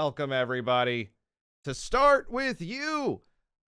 Welcome, everybody, to Start With You,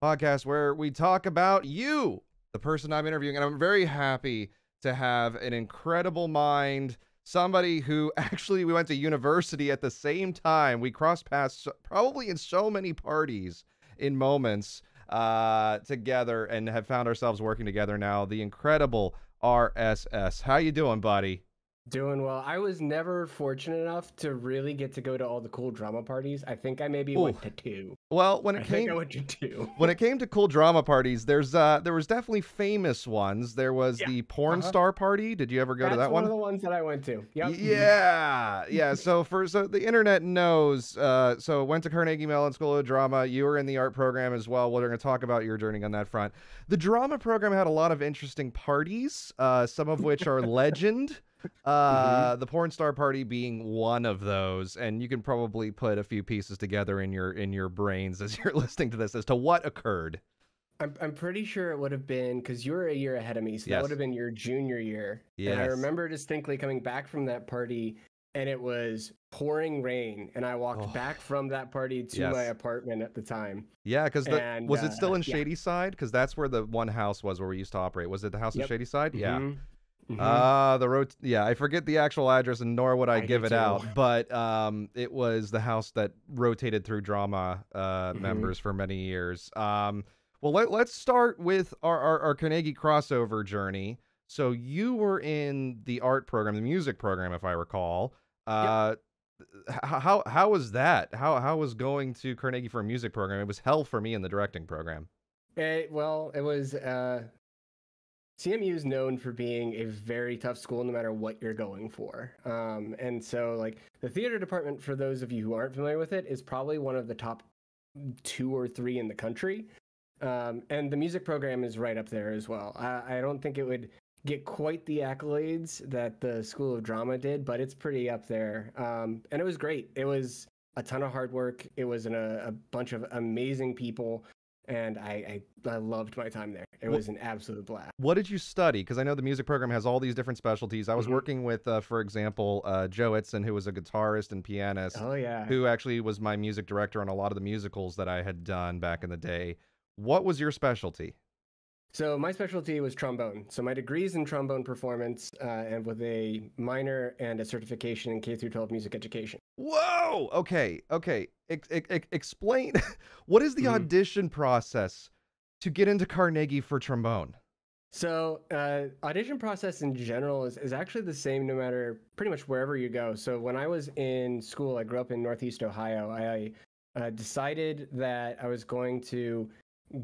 podcast where we talk about you, the person I'm interviewing. And I'm very happy to have an incredible mind, somebody who actually we went to university at the same time. We crossed paths probably in so many parties in moments together and have found ourselves working together now. The incredible RSS. How you doing, buddy? Doing well. I was never fortunate enough to really get to go to all the cool drama parties. I think I maybe went to two. Well, I went to two. When it came to cool drama parties, there was definitely famous ones. There was the porn star party. Did you ever go to that one? That's one of the ones that I went to. Yep. Yeah. So the internet knows. So went to Carnegie Mellon School of Drama. You were in the art program as well. We're going to talk about your journey on that front. The drama program had a lot of interesting parties, some of which are legend. The porn star party being one of those, and you can probably put a few pieces together in your brains as you're listening to this as to what occurred. I'm pretty sure it would have been, because you were a year ahead of me, so that would have been your junior year. Yes. And I remember distinctly coming back from that party, and it was pouring rain, and I walked back from that party to my apartment at the time. Yeah, because was it still in Shady Side? Because that's where the one house was where we used to operate. Was it the house in Shady Side? Yeah. I forget the actual address, and nor would I give it out, but it was the house that rotated through drama members for many years. Well, let's start with our Carnegie crossover journey. So you were in the art program, the music program, if I recall. How was that? How was going to Carnegie for a music program? It was hell for me in the directing program. It was CMU is known for being a very tough school no matter what you're going for. And so like the theater department, for those of you who aren't familiar with it, is probably one of the top 2 or 3 in the country. And the music program is right up there as well. I don't think it would get quite the accolades that the School of Drama did, but it's pretty up there. And it was great. It was a ton of hard work. It was a bunch of amazing people. And I loved my time there. It was an absolute blast. What did you study? Because I know the music program has all these different specialties. I was working with, for example, Joe Itzen, who was a guitarist and pianist. Oh, yeah. Who actually was my music director on a lot of the musicals that I had done back in the day. What was your specialty? So my specialty was trombone. So my degree's in trombone performance, and with a minor and a certification in K-12 music education. Whoa! Okay. Explain, what is the audition process to get into Carnegie for trombone? So audition process in general is actually the same no matter pretty much wherever you go. So when I was in school, I grew up in Northeast Ohio. I decided that I was going to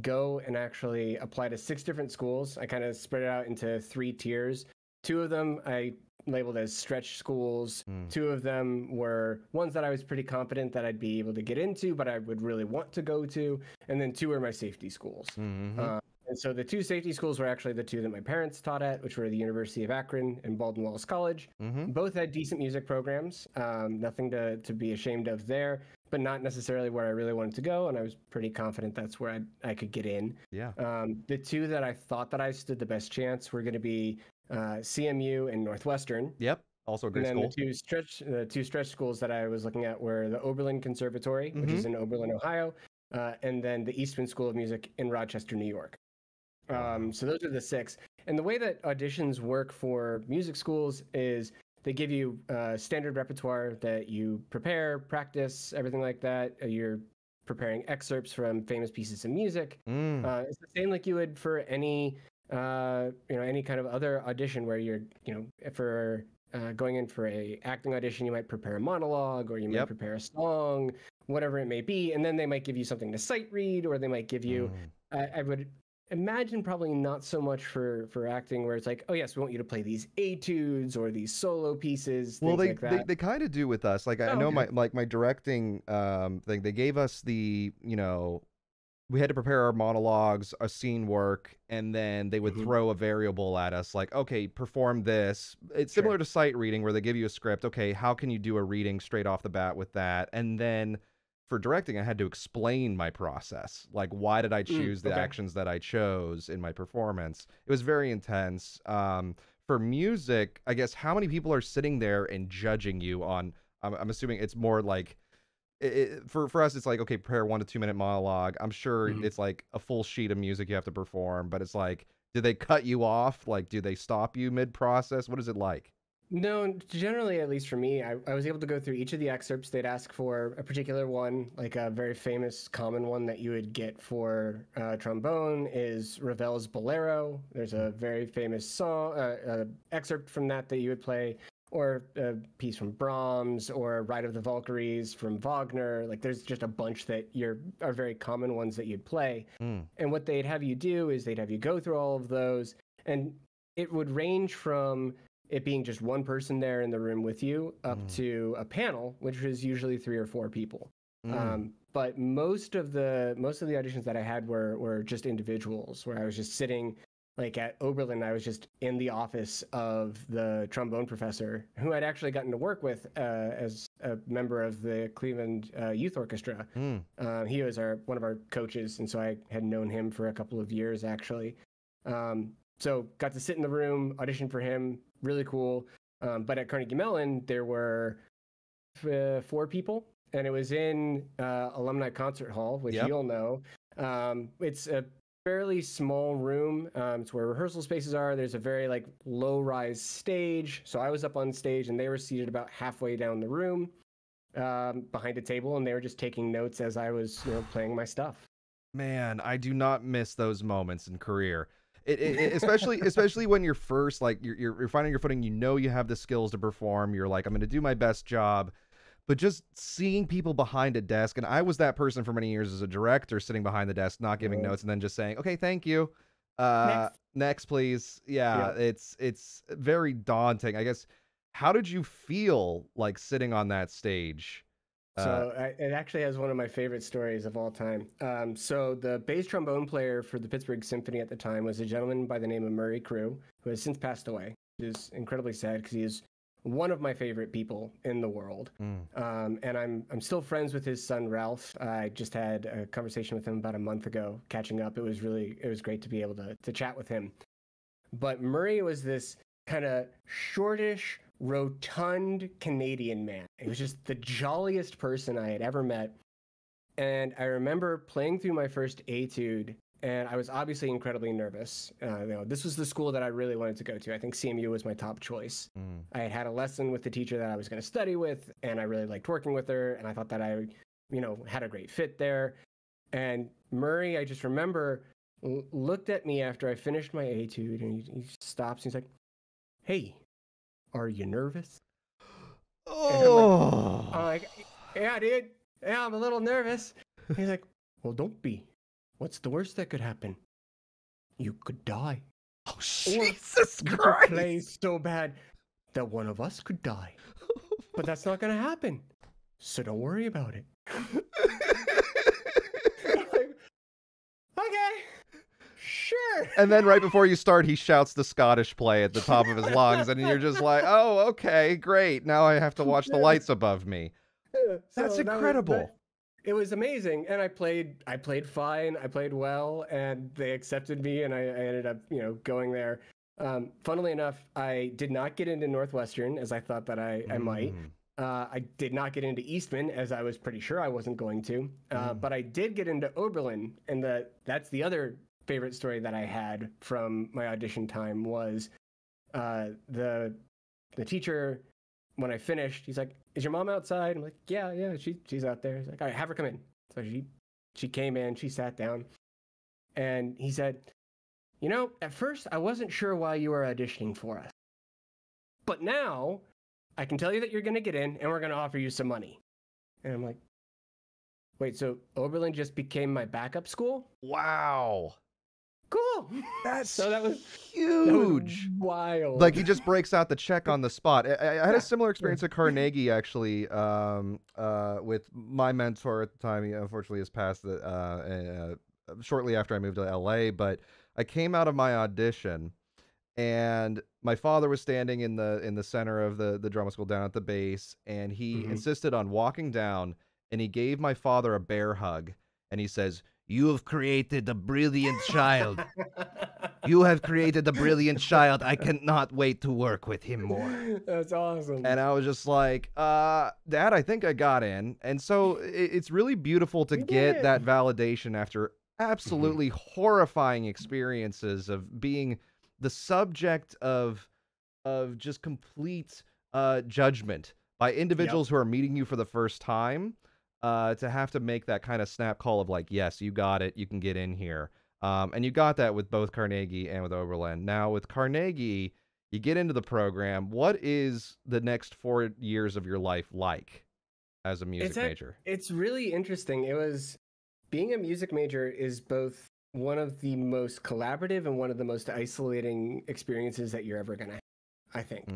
go and actually apply to 6 different schools. I kind of spread it out into 3 tiers. 2 of them I labeled as stretch schools. 2 of them were ones that I was pretty confident that I'd be able to get into, but I would really want to go to. And then 2 were my safety schools. And so the 2 safety schools were actually the 2 that my parents taught at, which were the University of Akron and Baldwin Wallace College. Both had decent music programs, nothing to be ashamed of there, but not necessarily where I really wanted to go. And I was pretty confident that's where I could get in. Yeah. The 2 that I thought that I stood the best chance were going to be CMU and Northwestern. Yep. Also a great school. And then the two stretch schools that I was looking at were the Oberlin Conservatory, which is in Oberlin, Ohio, and then the Eastman School of Music in Rochester, New York. So those are the 6. And the way that auditions work for music schools is they give you standard repertoire that you prepare, practice, everything like that. You're preparing excerpts from famous pieces of music. It's the same like you would for any any kind of other audition where you're, for going in for a acting audition, you might prepare a monologue or you might prepare a song, whatever it may be. And then they might give you something to sight read, or they might give you, I would imagine probably not so much for acting where it's like, oh yes, we want you to play these etudes or these solo pieces. Well, things like that. they kind of do with us. Like I know my directing thing, they gave us the, we had to prepare our monologues, a scene work, and then they would throw a variable at us like, okay, perform this. It's similar to sight reading where they give you a script. Okay, how can you do a reading straight off the bat with that? And then for directing, I had to explain my process. Like, why did I choose the actions that I chose in my performance? It was very intense. For music, I guess, how many people are sitting there and judging you on, I'm assuming it's more like for us, it's like, okay, prepare 1 to 2 minute monologue. I'm sure Mhm. it's like a full sheet of music you have to perform, but it's like, do they cut you off? Like, do they stop you mid process? What is it like? No, generally, at least for me, I was able to go through each of the excerpts. They'd ask for a particular one, like a very famous, common one that you would get for trombone is Ravel's Bolero. There's a very famous song, excerpt from that you would play, or a piece from Brahms, or Ride of the Valkyries from Wagner. Like, there's just a bunch that are very common ones that you'd play. And what they'd have you do is they'd have you go through all of those, and it would range from it being just one person there in the room with you up to a panel, which was usually 3 or 4 people. But most of the auditions that I had were just individuals, where I was just sitting, like at Oberlin, I was just in the office of the trombone professor who I'd actually gotten to work with as a member of the Cleveland Youth Orchestra. He was one of our coaches, and so I had known him for a couple of years actually. So got to sit in the room, audition for him, really cool. But at Carnegie Mellon, there were 4 people, and it was in Alumni Concert Hall, which you'll know. It's a fairly small room. It's where rehearsal spaces are. There's a very like low-rise stage. So I was up on stage, and they were seated about halfway down the room behind a table, and they were just taking notes as I was, playing my stuff. Man, I do not miss those moments in career. Especially when you're first, like you're finding your footing, you have the skills to perform. You're like, I'm going to do my best job, but just seeing people behind a desk, and I was that person for many years as a director, sitting behind the desk, not giving notes, and then just saying, okay, thank you, next please. Yeah, it's very daunting, I guess. How did you feel like sitting on that stage? So it actually has one of my favorite stories of all time. So the bass trombone player for the Pittsburgh Symphony at the time was a gentleman by the name of Murray Crew, who has since passed away, which is incredibly sad because he is one of my favorite people in the world. And I'm still friends with his son, Ralph. I just had a conversation with him about a month ago, catching up. It was great to be able to chat with him. But Murray was this kind of shortish, rotund Canadian man. He was just the jolliest person I had ever met. And I remember playing through my first etude, and I was obviously incredibly nervous. This was the school that I really wanted to go to. I think CMU was my top choice. I had a lesson with the teacher that I was going to study with, and I really liked working with her, and I thought that I, had a great fit there. And Murray, I just remember, looked at me after I finished my etude, and he stops, and he's like, "Hey, are you nervous?" Oh. I'm like, "Yeah, dude. Yeah, I'm a little nervous." He's like, "Well, don't be. What's the worst that could happen? You could die." Oh, Jesus Christ. You could play so bad that one of us could die. But that's not going to happen. So don't worry about it. Like, okay. Sure. And then right before you start, he shouts the Scottish play at the top of his lungs, and you're just like, oh, okay, great. Now I have to watch the lights above me. That's incredible. It was amazing, and I played fine. I played well, and they accepted me, and I ended up, going there. Funnily enough, I did not get into Northwestern, as I thought that I might. I did not get into Eastman, as I was pretty sure I wasn't going to. But I did get into Oberlin, and that's the other favorite story that I had from my audition time was the teacher, when I finished, he's like, "Is your mom outside?" I'm like, yeah, she's out there. He's like, "All right, have her come in." So she came in, she sat down, and he said, "At first I wasn't sure why you were auditioning for us, but now I can tell you that you're going to get in, and we're going to offer you some money." And I'm like, "Wait, so Oberlin just became my backup school?" Wow. Cool. That was huge. That was wild. Like, he just breaks out the check on the spot. I had a similar experience at Carnegie, actually, with my mentor at the time. He unfortunately has passed shortly after I moved to LA, but I came out of my audition, and my father was standing in the center of the drama school down at the base, and he insisted on walking down, and he gave my father a bear hug, and he says, "You have created a brilliant child. You have created a brilliant child. I cannot wait to work with him more." That's awesome. And I was just like, Dad, I think I got in. And so it's really beautiful to get that validation after absolutely horrifying experiences of being the subject of just complete judgment by individuals who are meeting you for the first time, to have to make that kind of snap call of like, yes, you got it, you can get in here. And you got that with both Carnegie and with Oberlin. Now with Carnegie, you get into the program. What is the next 4 years of your life like as a music major? It's really interesting. Being a music major is both one of the most collaborative and one of the most isolating experiences that you're ever going to have, I think.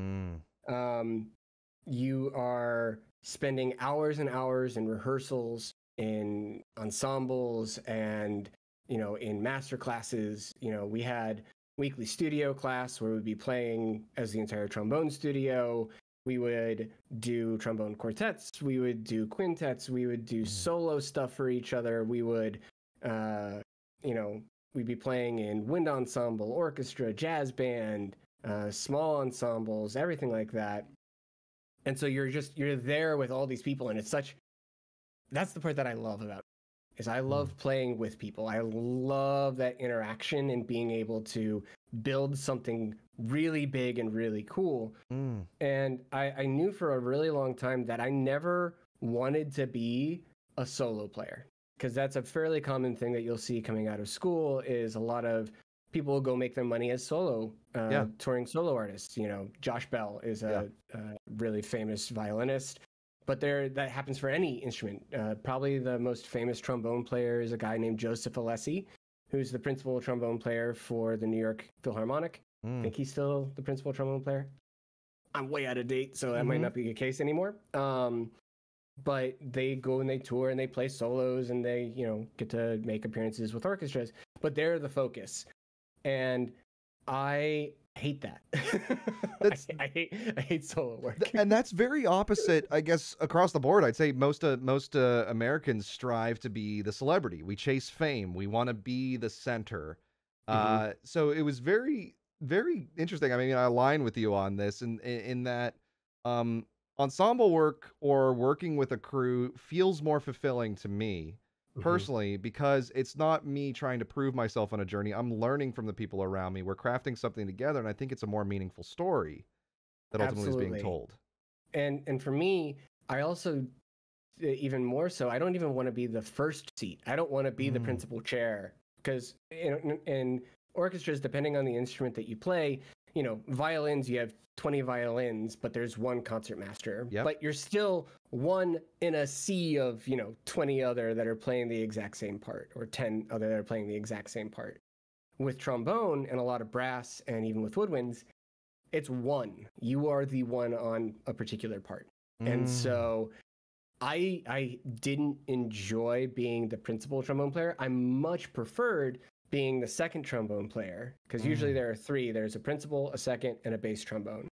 You are spending hours and hours in rehearsals, in ensembles, and in master classes. We had weekly studio class where we'd be playing as the entire trombone studio. We would do trombone quartets, we would do quintets, we would do solo stuff for each other. We would we'd be playing in wind ensemble, orchestra, jazz band, small ensembles, everything like that. And so you're there with all these people, and that's the part that I love about it, is I love playing with people. I love that interaction and being able to build something really big and really cool. And I knew for a really long time that I never wanted to be a solo player, because that's a fairly common thing that you'll see coming out of school, is a lot of people will go make their money as touring solo artists. Josh Bell is a really famous violinist. But that happens for any instrument. Probably the most famous trombone player is a guy named Joseph Alessi, who's the principal trombone player for the New York Philharmonic. I think he's still the principal trombone player. I'm way out of date, so that might not be the case anymore. But they go and they tour and they play solos and they, get to make appearances with orchestras. But they're the focus. And I hate that. I hate solo work. And that's very opposite, I guess, across the board. I'd say most Americans strive to be the celebrity. We chase fame. We want to be the center. So it was very, very interesting. I mean, I align with you on this in that ensemble work or working with a crew feels more fulfilling to me personally, because it's not me trying to prove myself on a journey. I'm learning from the people around me. We're crafting something together, and I think it's a more meaningful story that ultimately is being told. And for me, I also, even more so, I don't even want to be the first seat. I don't want to be the principal chair, because in orchestras, depending on the instrument that you play, violins, you have 20 violins, but there's one concertmaster. But you're still one in a sea of 20 other that are playing the exact same part, or 10 other that are playing the exact same part. With trombone and a lot of brass, and even with woodwinds, it's one. You are the one on a particular part. And so I didn't enjoy being the principal trombone player. I much preferred being the second trombone player, because usually there are three. There's a principal, a second, and a bass trombone.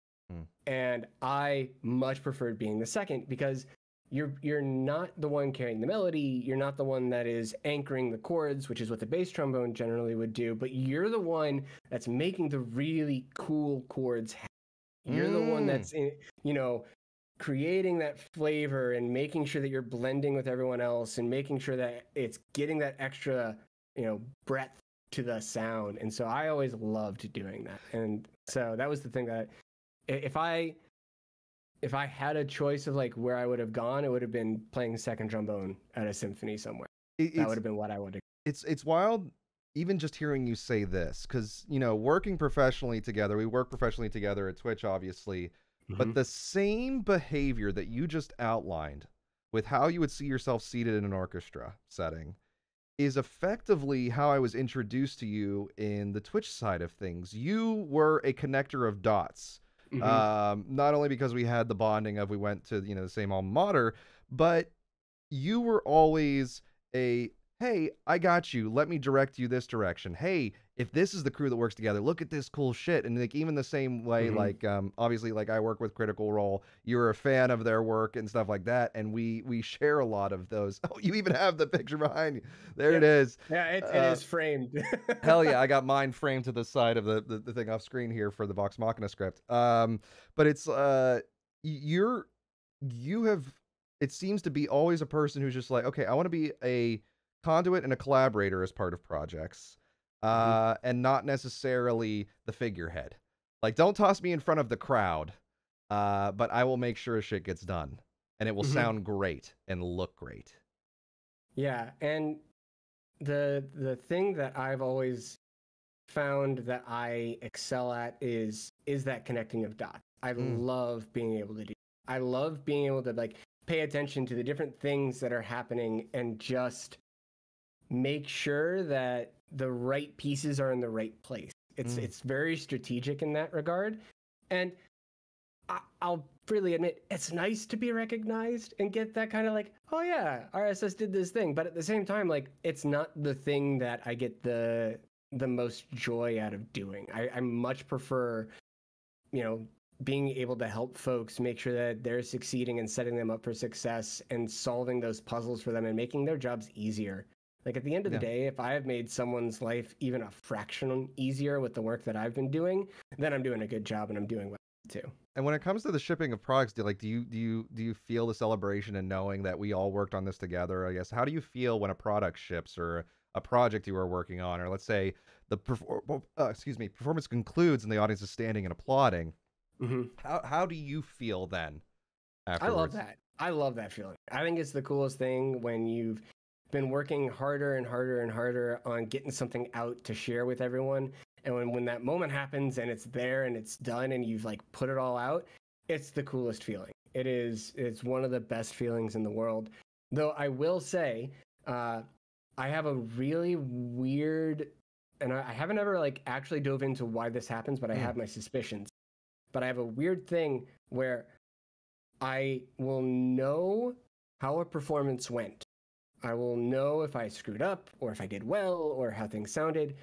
And I much preferred being the second, because you're not the one carrying the melody. You're not the one that is anchoring the chords, which is what the bass trombone generally would do, but you're the one that's making the really cool chords happen. You're the one that's creating that flavor and making sure that you're blending with everyone else and making sure that it's getting that extra, breadth to the sound. And so I always loved doing that. And so that was the thing that if I had a choice of like where I would have gone, it would have been playing second trombone at a symphony somewhere. That would have been what I would have. It's wild, even just hearing you say this, because working professionally together, we work professionally together at Twitch, obviously, but the same behavior that you just outlined with how you would see yourself seated in an orchestra setting is effectively how I was introduced to you in the Twitch side of things. You were a connector of dots. Not only because we had the bonding of we went to the same alma mater, but you were always a hey, I got you. Let me direct you this direction. Hey, if this is the crew that works together, look at this cool shit. And like even the same way, like obviously, like I work with Critical Role. You're a fan of their work and stuff like that, and we share a lot of those. Oh, you even have the picture behind you. There it is. Yeah, it is framed. Hell yeah, I got mine framed to the side of the thing off screen here for the Vox Machina script. But it's you have, it seems to be always a person who's just like, okay, I want to be a conduit and a collaborator as part of projects, and not necessarily the figurehead. Like, don't toss me in front of the crowd, but I will make sure shit gets done, and it will sound great and look great. Yeah, and the thing that I've always found that I excel at is that connecting of dots. I love being able to do. I love being able to like pay attention to the different things that are happening and just make sure that the right pieces are in the right place. It's very strategic in that regard. And I'll freely admit, it's nice to be recognized and get that kind of like, oh yeah, RSS did this thing. But at the same time, like, it's not the thing that I get the most joy out of doing. I much prefer, you know, being able to help folks make sure that they're succeeding and setting them up for success and solving those puzzles for them and making their jobs easier. Like, at the end of the day, if I have made someone's life even a fraction easier with the work that I've been doing, then I'm doing a good job and I'm doing well too. And when it comes to the shipping of products, do you feel the celebration and knowing that we all worked on this together? I guess, how do you feel when a product ships or a project you are working on, or let's say the performance concludes and the audience is standing and applauding? How do you feel then afterwards? I love that. I love that feeling. I think it's the coolest thing when you've been working harder and harder and harder on getting something out to share with everyone. And when that moment happens and it's there and it's done and you've like put it all out, it's the coolest feeling. It's one of the best feelings in the world. Though I will say, I have a really weird, and I haven't ever like actually dove into why this happens, but I have my suspicions. But I have a weird thing where I will know how a performance went. I will know if I screwed up or if I did well or how things sounded.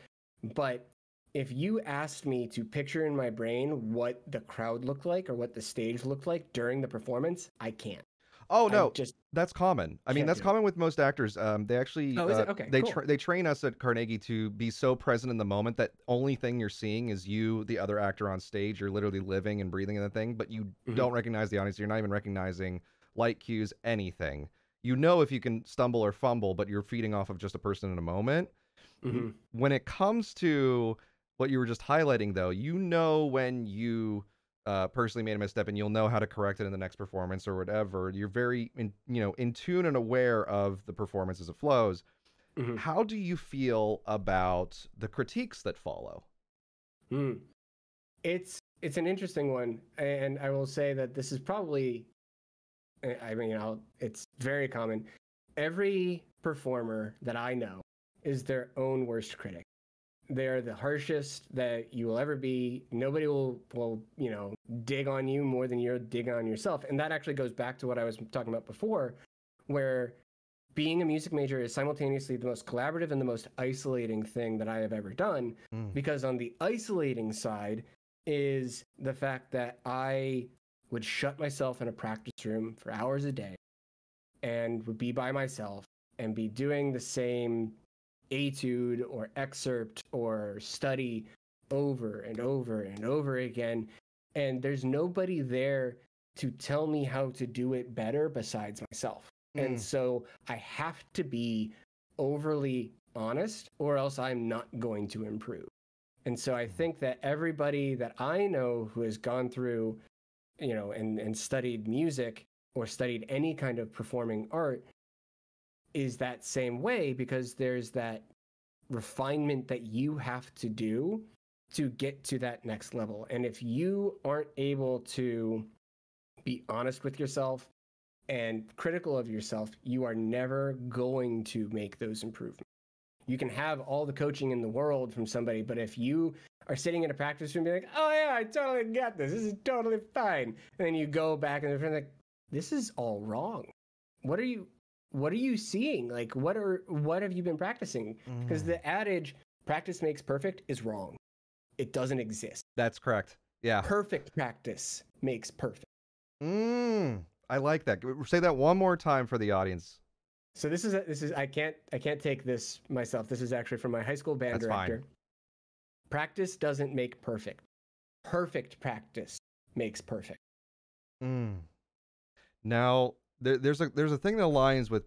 But if you asked me to picture in my brain what the crowd looked like or what the stage looked like during the performance, I can't. Oh no, that's common. I mean, that's common with most actors. They actually, Okay, cool. They train us at Carnegie to be so present in the moment that only thing you're seeing is you, the other actor on stage. You're literally living and breathing in the thing, but you don't recognize the audience. You're not even recognizing light cues, anything. You know if you can stumble or fumble, but you're feeding off of just a person in a moment. When it comes to what you were just highlighting, though, you know when you personally made a misstep, and you'll know how to correct it in the next performance or whatever. You're very in tune and aware of the performance as it flows. How do you feel about the critiques that follow? It's an interesting one, and I will say that this is probably, I mean, it's very common. Every performer that I know is their own worst critic. They're the harshest that you will ever be. Nobody will dig on you more than you're digging on yourself. And that actually goes back to what I was talking about before, where being a music major is simultaneously the most collaborative and the most isolating thing that I have ever done. Because on the isolating side is the fact that I would shut myself in a practice room for hours a day and would be by myself and be doing the same etude or excerpt or study over and over and over again. And there's nobody there to tell me how to do it better besides myself. And so I have to be overly honest or else I'm not going to improve. And so I think that everybody that I know who has gone through, and studied music or studied any kind of performing art is that same way, because there's that refinement that you have to do to get to that next level. And if you aren't able to be honest with yourself and critical of yourself, you are never going to make those improvements. You can have all the coaching in the world from somebody, but if you are sitting in a practice room and be like, oh yeah, I totally got this. This is totally fine. And then you go back and they're like, this is all wrong. What are you what are you seeing? Like, what have you been practicing? Because the adage, practice makes perfect, is wrong. It doesn't exist. That's correct. Yeah. Perfect practice makes perfect. I like that. Say that one more time for the audience. So this is I can't take this myself. This is actually from my high school band director. Fine. Practice doesn't make perfect. Perfect practice makes perfect. Now, there's a thing that aligns with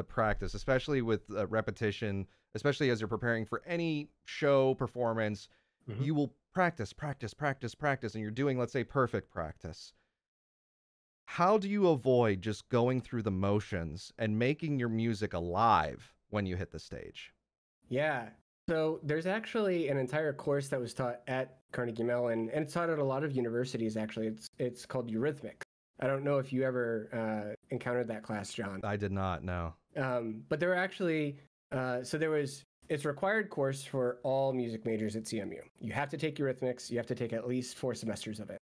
practice, especially with repetition, especially as you're preparing for any show performance. You will practice, and you're doing, let's say, perfect practice. How do you avoid just going through the motions and making your music alive when you hit the stage? Yeah. So there's actually an entire course that was taught at Carnegie Mellon, and it's taught at a lot of universities, actually. It's called Eurythmics. I don't know if you ever encountered that class, John. I did not, no. But there were actually, it's a required course for all music majors at CMU. You have to take Eurythmics. You have to take at least 4 semesters of it.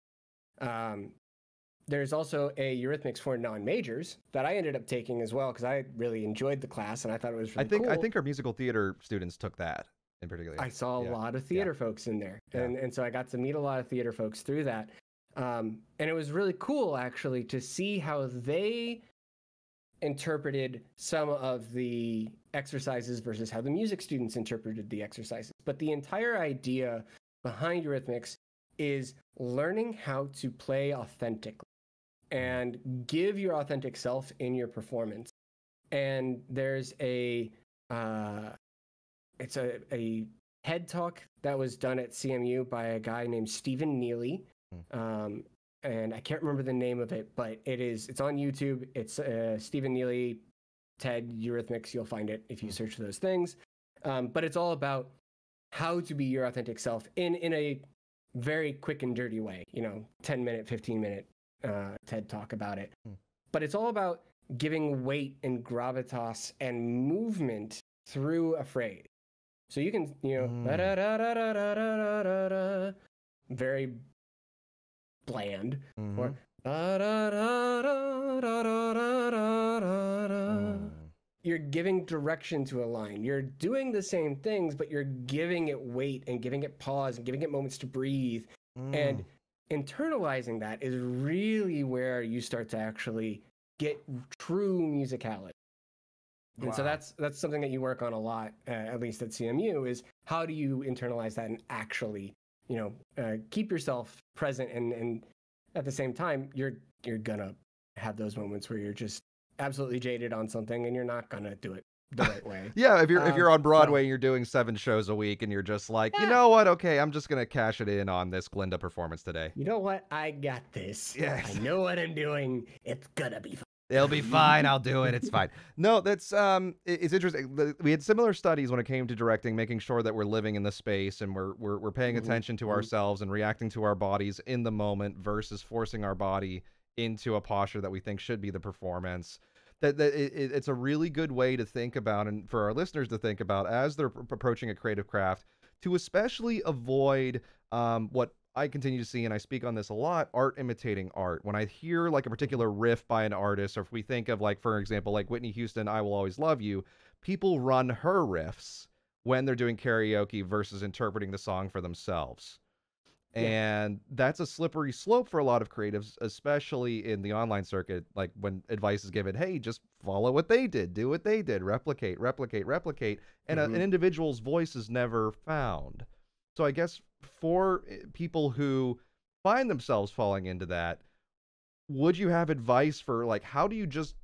There's also a Eurythmics for non-majors that I ended up taking as well because I really enjoyed the class and I thought it was really cool. I think our musical theater students took that in particular. I saw a lot of theater folks in there. And so I got to meet a lot of theater folks through that. And it was really cool, actually, to see how they interpreted some of the exercises versus how the music students interpreted the exercises. But the entire idea behind Eurythmics is learning how to play authentically and give your authentic self in your performance. And there's it's a TED Talk that was done at CMU by a guy named Stephen Neely. And I can't remember the name of it, but it's on YouTube. It's Stephen Neely, TED, Eurythmics. You'll find it if you search those things. But it's all about how to be your authentic self in a very quick and dirty way, 10-minute, 15-minute TED Talk about it. But it's all about giving weight and gravitas and movement through a phrase. So you can, very bland, or you're giving direction to a line. You're doing the same things, but you're giving it weight and giving it pause and giving it moments to breathe. And internalizing that is really where you start to actually get true musicality. Wow. And so that's something that you work on a lot, at least at CMU, is how do you internalize that and actually, keep yourself present and at the same time, you're gonna have those moments where you're just absolutely jaded on something and you're not gonna do it the right way. Yeah, if you're on Broadway and you're doing 7 shows a week and you're just like, you know what? Okay, I'm just gonna cash it in on this Glinda performance today. You know what? I got this. Yes. I know what I'm doing. It's gonna be fun. It'll be fine. I'll do it. It's fine. No, that's it's interesting. We had similar studies when it came to directing, making sure that we're living in the space and we're paying attention to ourselves and reacting to our bodies in the moment versus forcing our body into a posture that we think should be the performance. It's a really good way to think about, and for our listeners to think about as they're approaching a creative craft, to especially avoid what I continue to see, and I speak on this a lot, art imitating art. When I hear like a particular riff by an artist, or if we think of, like, for example, like Whitney Houston, I Will Always Love You, people run her riffs when they're doing karaoke versus interpreting the song for themselves. And that's a slippery slope for a lot of creatives, especially in the online circuit. Like when advice is given, hey, just follow what they did, do what they did, replicate. And an individual's voice is never found. So I guess for people who find themselves falling into that, would you have advice for, like, how do you just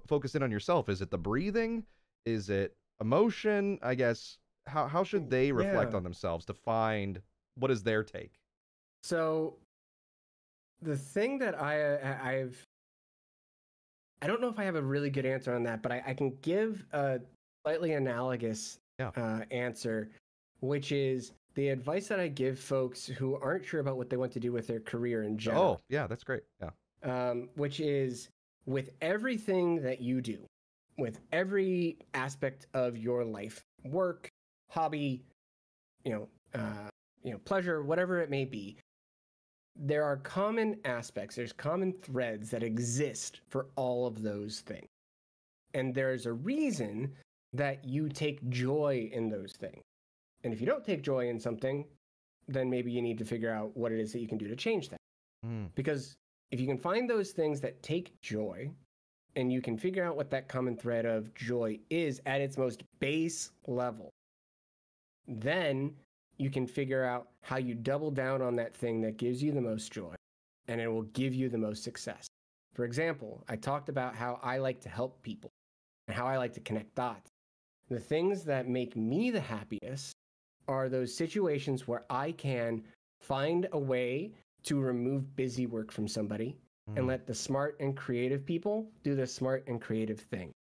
focus in on yourself? Is it the breathing? Is it emotion? I guess, how should they reflect on themselves to find what is their take? So the thing that I don't know if I have a really good answer on that, but I can give a slightly analogous answer, which is the advice that I give folks who aren't sure about what they want to do with their career in general. Oh, yeah, that's great. Yeah. Which is, with everything that you do, with every aspect of your life, work, hobby, pleasure, whatever it may be, there are common aspects, there's common threads that exist for all of those things. And there's a reason that you take joy in those things. And if you don't take joy in something, then maybe you need to figure out what it is that you can do to change that. Because if you can find those things that take joy, and you can figure out what that common thread of joy is at its most base level, then you can figure out how you double down on that thing that gives you the most joy, and it will give you the most success. For example, I talked about how I like to help people and how I like to connect dots. The things that make me the happiest are those situations where I can find a way to remove busy work from somebody and let the smart and creative people do the smart and creative thing.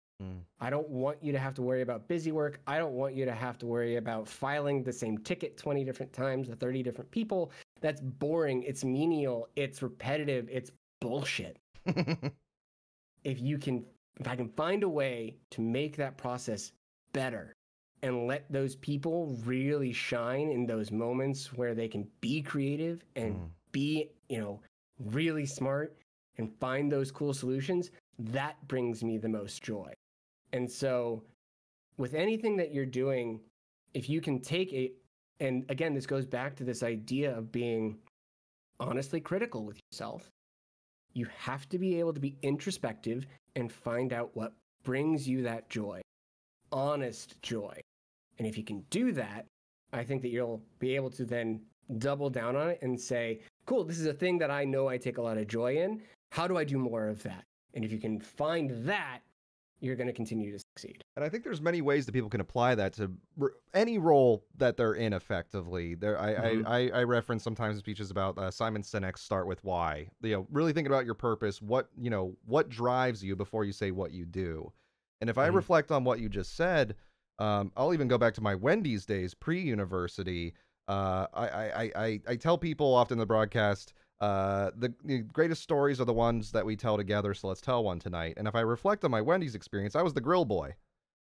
I don't want you to have to worry about busy work. I don't want you to have to worry about filing the same ticket 20 different times to 30 different people. That's boring. It's menial. It's repetitive. It's bullshit. If I can find a way to make that process better and let those people really shine in those moments where they can be creative and be, really smart and find those cool solutions, that brings me the most joy. And so with anything that you're doing, if you can take it, and again, this goes back to this idea of being honestly critical with yourself. You have to be able to be introspective and find out what brings you that joy, honest joy. And if you can do that, I think that you'll be able to then double down on it and say, cool, this is a thing that I know I take a lot of joy in. How do I do more of that? And if you can find that, you're going to continue to succeed. And I think there's many ways that people can apply that to any role that they're in effectively. I reference sometimes in speeches about Simon Sinek's Start With Why. Really thinking about your purpose, what drives you before you say what you do. And if I reflect on what you just said, I'll even go back to my Wendy's days pre-university. I tell people often in the broadcast, the greatest stories are the ones that we tell together, so let's tell one tonight. And if I reflect on my Wendy's experience, I was the grill boy.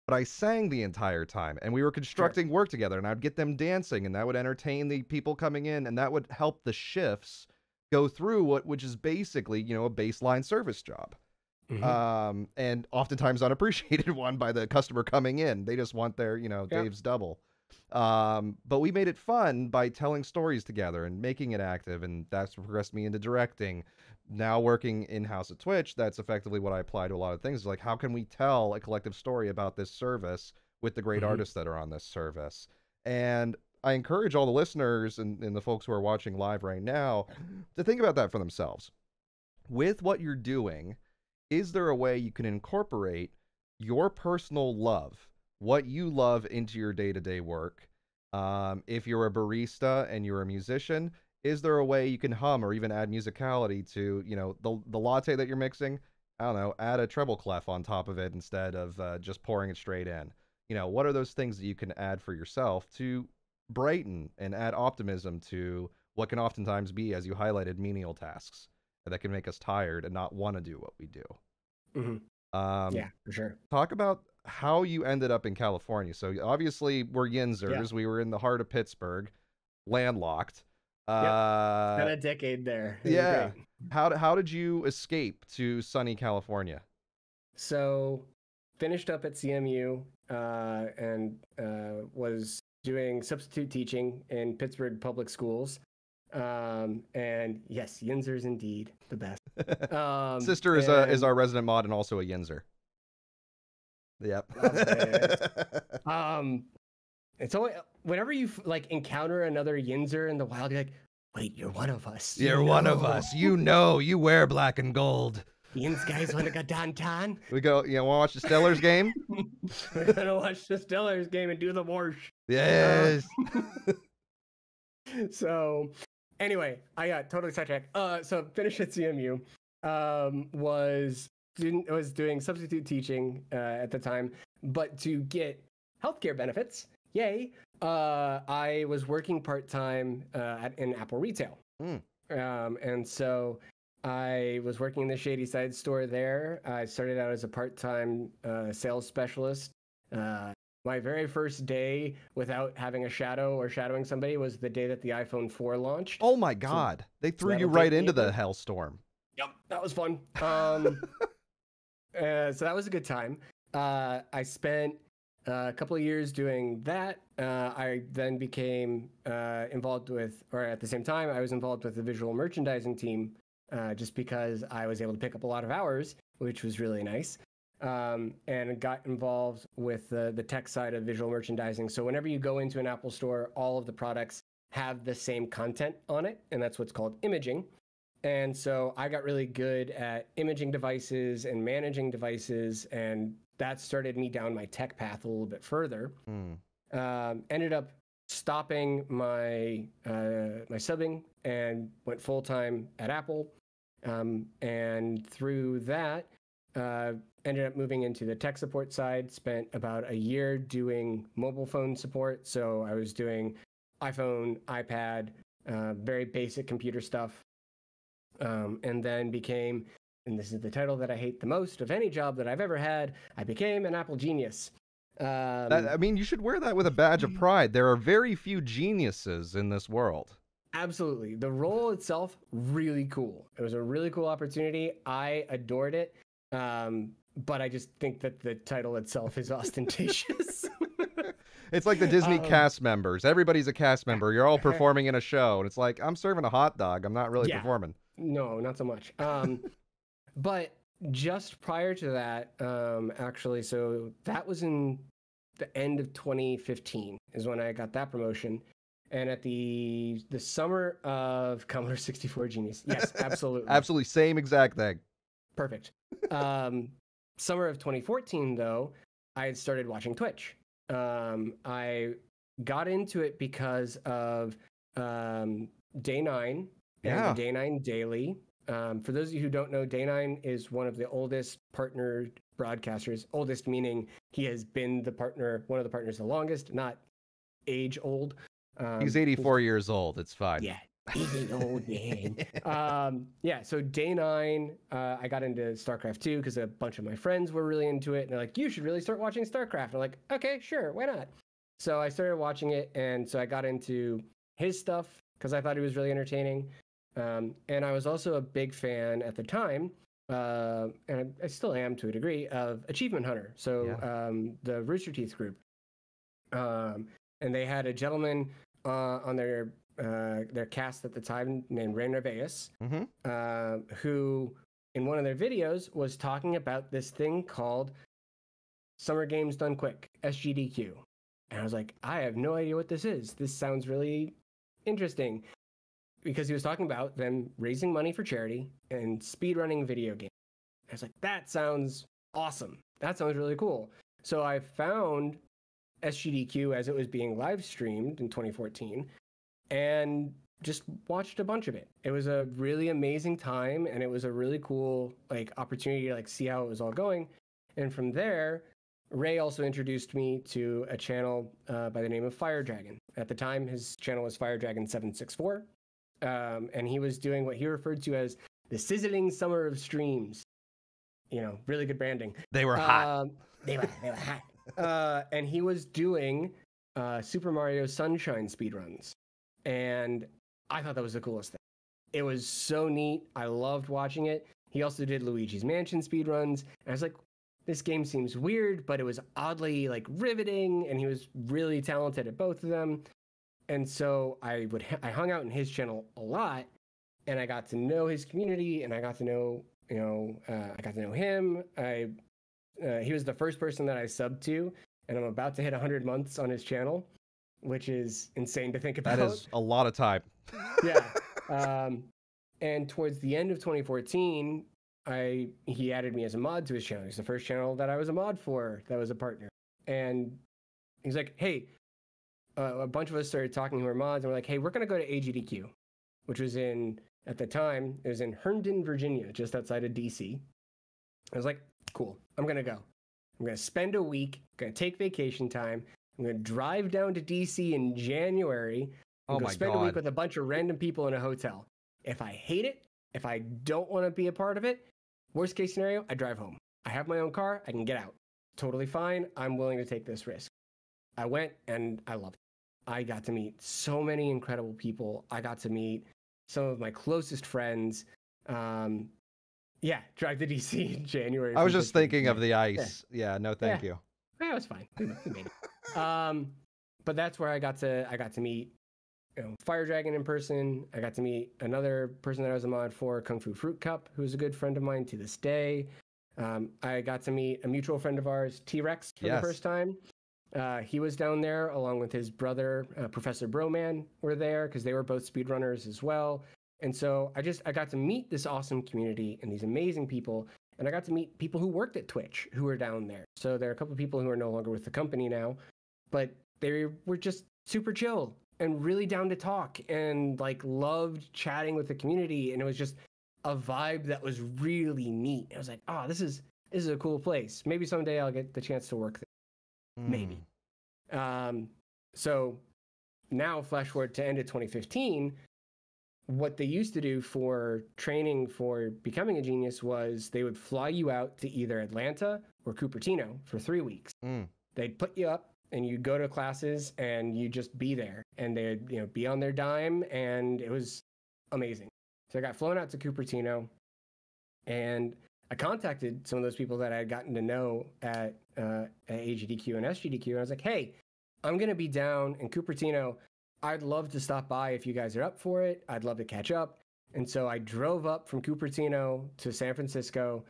But I sang the entire time, and we were constructing work together, and I'd get them dancing, and that would entertain the people coming in, and that would help the shifts go through which is basically, a baseline service job. And oftentimes unappreciated one by the customer coming in. They just want their, Dave's double. But we made it fun by telling stories together and making it active, and that's what progressed me into directing. Now working in-house at Twitch, that's effectively what I apply to a lot of things. Like, how can we tell a collective story about this service with the great artists that are on this service? And I encourage all the listeners and the folks who are watching live right now to think about that for themselves. With what you're doing, is there a way you can incorporate your personal love, what you love, into your day-to-day work? If you're a barista and you're a musician, is there a way you can hum or even add musicality to, the latte that you're mixing? I don't know, add a treble clef on top of it instead of just pouring it straight in. What are those things that you can add for yourself to brighten and add optimism to what can oftentimes be, as you highlighted, menial tasks that can make us tired and not want to do what we do? Yeah, for sure. Talk about how you ended up in California. So obviously we're Yinzers. We were in the heart of Pittsburgh, landlocked. Spent a decade there. Yeah. How did you escape to sunny California? So finished up at CMU and was doing substitute teaching in Pittsburgh public schools. And yes, Yinzers indeed, the best. Sister is our resident mod and also a Yinzer. Yep. It's only whenever you encounter another Yinzer in the wild, you're like, wait, you're one of us. You're one of us. You wear black and gold. Yins guys want to go downtown. We go, want to watch the Steelers game? We're going to watch the Steelers game and do the march. Yes. So anyway, I got totally sidetracked. So finished at CMU, was doing substitute teaching at the time, but to get healthcare benefits, yay, I was working part-time in Apple retail. And so I was working in the Shady Side store there. I started out as a part-time sales specialist. My very first day without having a shadow or shadowing somebody was the day that the iPhone 4 launched. Oh my God. So they threw you right into the hellstorm. Yep, that was fun. So that was a good time. I spent a couple of years doing that. I then became involved with, or at the same time, I was involved with the visual merchandising team just because I was able to pick up a lot of hours, which was really nice. And got involved with the tech side of visual merchandising. So whenever you go into an Apple store, all of the products have the same content on it, and that's what's called imaging. And so I got really good at imaging devices and managing devices, and that started me down my tech path a little bit further. Ended up stopping my my subbing and went full time at Apple, and through that, ended up moving into the tech support side. Spent about a year doing mobile phone support, so I was doing iPhone, iPad, very basic computer stuff. And then became, and this is the title that I hate the most of any job that I've ever had, I became an Apple genius. I mean, you should wear that with a badge of pride. There are very few geniuses in this world. Absolutely. The role itself, really cool. It was a really cool opportunity. I adored it. But I just think that the title itself is ostentatious. It's like the Disney cast members. Everybody's a cast member. You're all performing in a show. And it's like, I'm serving a hot dog. I'm not really performing. No, not so much. But just prior to that, actually, so that was in the end of 2015 is when I got that promotion. And at the summer of Commodore 64 Genius. Yes, absolutely. Absolutely. Same exact thing. Perfect. Summer of 2014, though, I had started watching Twitch. I got into it because of Day 9 and the Day 9 Daily. For those of you who don't know, Day 9 is one of the oldest partner broadcasters. Oldest meaning he has been the partner, one of the partners the longest, not age old. He's 84 years old. It's fine. Yeah. He's an old man. So Day 9, I got into StarCraft 2 because a bunch of my friends were really into it. And they're like, you should really start watching StarCraft. And I'm like, okay, sure, why not? So I started watching it. And so I got into his stuff because I thought he was really entertaining. And I was also a big fan at the time, and I still am to a degree, of Achievement Hunter. So the Rooster Teeth group. And they had a gentleman on their cast at the time named Ray Narvaez, who in one of their videos was talking about this thing called Summer Games Done Quick, SGDQ. And I was like, I have no idea what this is. This sounds really interesting. Because he was talking about them raising money for charity and speedrunning video games. I was like, that sounds awesome. That sounds really cool. So I found SGDQ as it was being live streamed in 2014 and just watched a bunch of it. It was a really amazing time, and it was a really cool opportunity to see how it was all going. And from there, Ray also introduced me to a channel by the name of Fire Dragon. At the time, his channel was Fire Dragon 764. And he was doing what he referred to as the sizzling summer of streams. Really good branding. They were hot. They were hot. And he was doing Super Mario Sunshine speedruns. And I thought that was the coolest thing. It was so neat. I loved watching it. He also did Luigi's Mansion speedruns. And I was like, this game seems weird, but it was oddly riveting. And he was really talented at both of them. And so I hung out in his channel a lot, and I got to know his community, and I got to know, I got to know him. He was the first person that I subbed to, and I'm about to hit 100 months on his channel, which is insane to think about. That is a lot of time. Yeah. And towards the end of 2014, he added me as a mod to his channel. He's the first channel that I was a mod for that was a partner. And he's like, hey, a bunch of us started talking who were mods, and we're like, hey, we're going to go to AGDQ, which was at the time, it was in Herndon, Virginia, just outside of DC. I was like, cool, I'm going to go. I'm going to spend a week, I'm going to take vacation time. I'm going to drive down to DC in January and spend a week with a bunch of random people in a hotel. If I hate it, if I don't want to be a part of it, worst case scenario, I drive home. I have my own car, I can get out. Totally fine, I'm willing to take this risk. I went and I loved it. I got to meet so many incredible people. I got to meet some of my closest friends. Yeah, drive to DC in January. I was just thinking of the ice. Yeah, no, thank you. Yeah, it was fine. We made it. But that's where I got to meet Fire Dragon in person. I got to meet another person that I was a mod for, Kung Fu Fruit Cup, who's a good friend of mine to this day. I got to meet a mutual friend of ours, T-Rex, for the first time. He was down there along with his brother, Professor Broman, were there because they were both speedrunners as well. And so I got to meet this awesome community and these amazing people. And I got to meet people who worked at Twitch who were down there. So there are a couple of people who are no longer with the company now, but they were just super chill and really down to talk and like loved chatting with the community. And it was just a vibe that was really neat. I was like, oh, this is a cool place. Maybe someday I'll get the chance to work there. Maybe. So now flash forward to end of 2015. What they used to do for training for becoming a genius was they would fly you out to either Atlanta or Cupertino for 3 weeks. They'd put you up and you'd go to classes and you just be there and they'd be on their dime, and it was amazing. So I got flown out to Cupertino and I contacted some of those people that I had gotten to know at AGDQ and SGDQ, and I was like, hey, I'm going to be down in Cupertino. I'd love to stop by if you guys are up for it. I'd love to catch up. And so I drove up from Cupertino to San Francisco,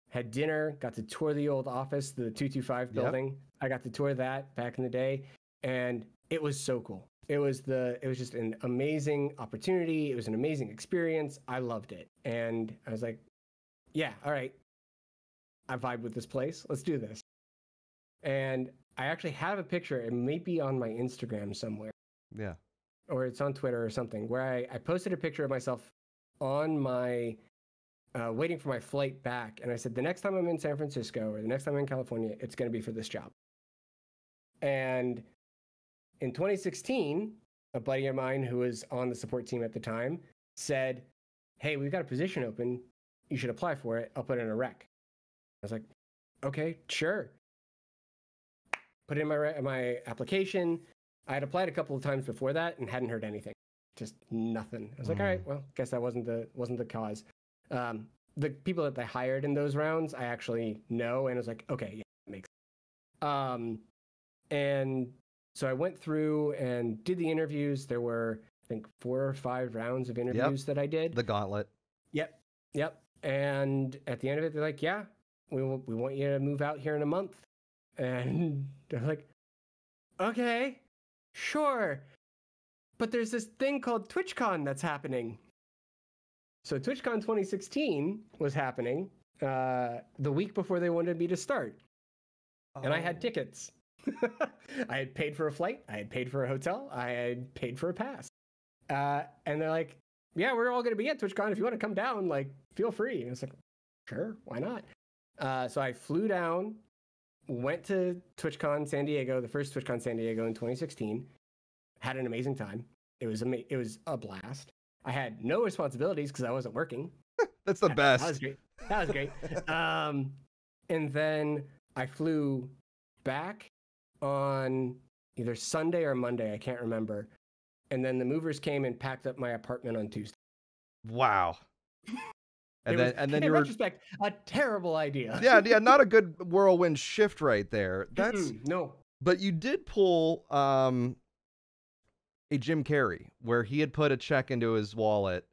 had dinner, got to tour the old office, the 225 building. Yep. I got to tour that back in the day, and it was so cool. It was just an amazing opportunity. It was an amazing experience. I loved it. And I was like, yeah, all right. I vibe with this place. Let's do this. And I actually have a picture. It may be on my Instagram somewhere. Yeah. Or it's on Twitter or something, where I posted a picture of myself on my, waiting for my flight back. And I said, the next time I'm in San Francisco or the next time I'm in California, it's going to be for this job. And in 2016, a buddy of mine who was on the support team at the time said, hey, we've got a position open. You should apply for it. I'll put it in a rec. I was like, okay, sure. Put it in my application. I had applied a couple of times before that and hadn't heard anything. Just nothing. I was like, all right, well, guess that wasn't the cause. The people that they hired in those rounds, I actually know, and I was like, okay, yeah, that makes sense. And so I went through and did the interviews. There were, I think, 4 or 5 rounds of interviews that I did. The gauntlet. Yep. And at the end of it, they're like, yeah, we want you to move out here in a month. And they're like, okay. Sure, but there's this thing called TwitchCon that's happening. So TwitchCon 2016 was happening the week before they wanted me to start. And I had tickets. I had paid for a flight. I had paid for a hotel. I had paid for a pass. And they're like, yeah, we're all going to be at TwitchCon. If you want to come down, like, feel free. And I was like, sure, why not? So I flew down, went to TwitchCon San Diego, the first TwitchCon San Diego in 2016. Had an amazing time. It was a blast. I had no responsibilities because I wasn't working. That's the best. That was great. And then I flew back on either Sunday or Monday. I can't remember. And then the movers came and packed up my apartment on Tuesday. Wow. And then in retrospect, a terrible idea. Yeah, not a good whirlwind shift right there. That's no. But you did pull a Jim Carrey, where he had put a check into his wallet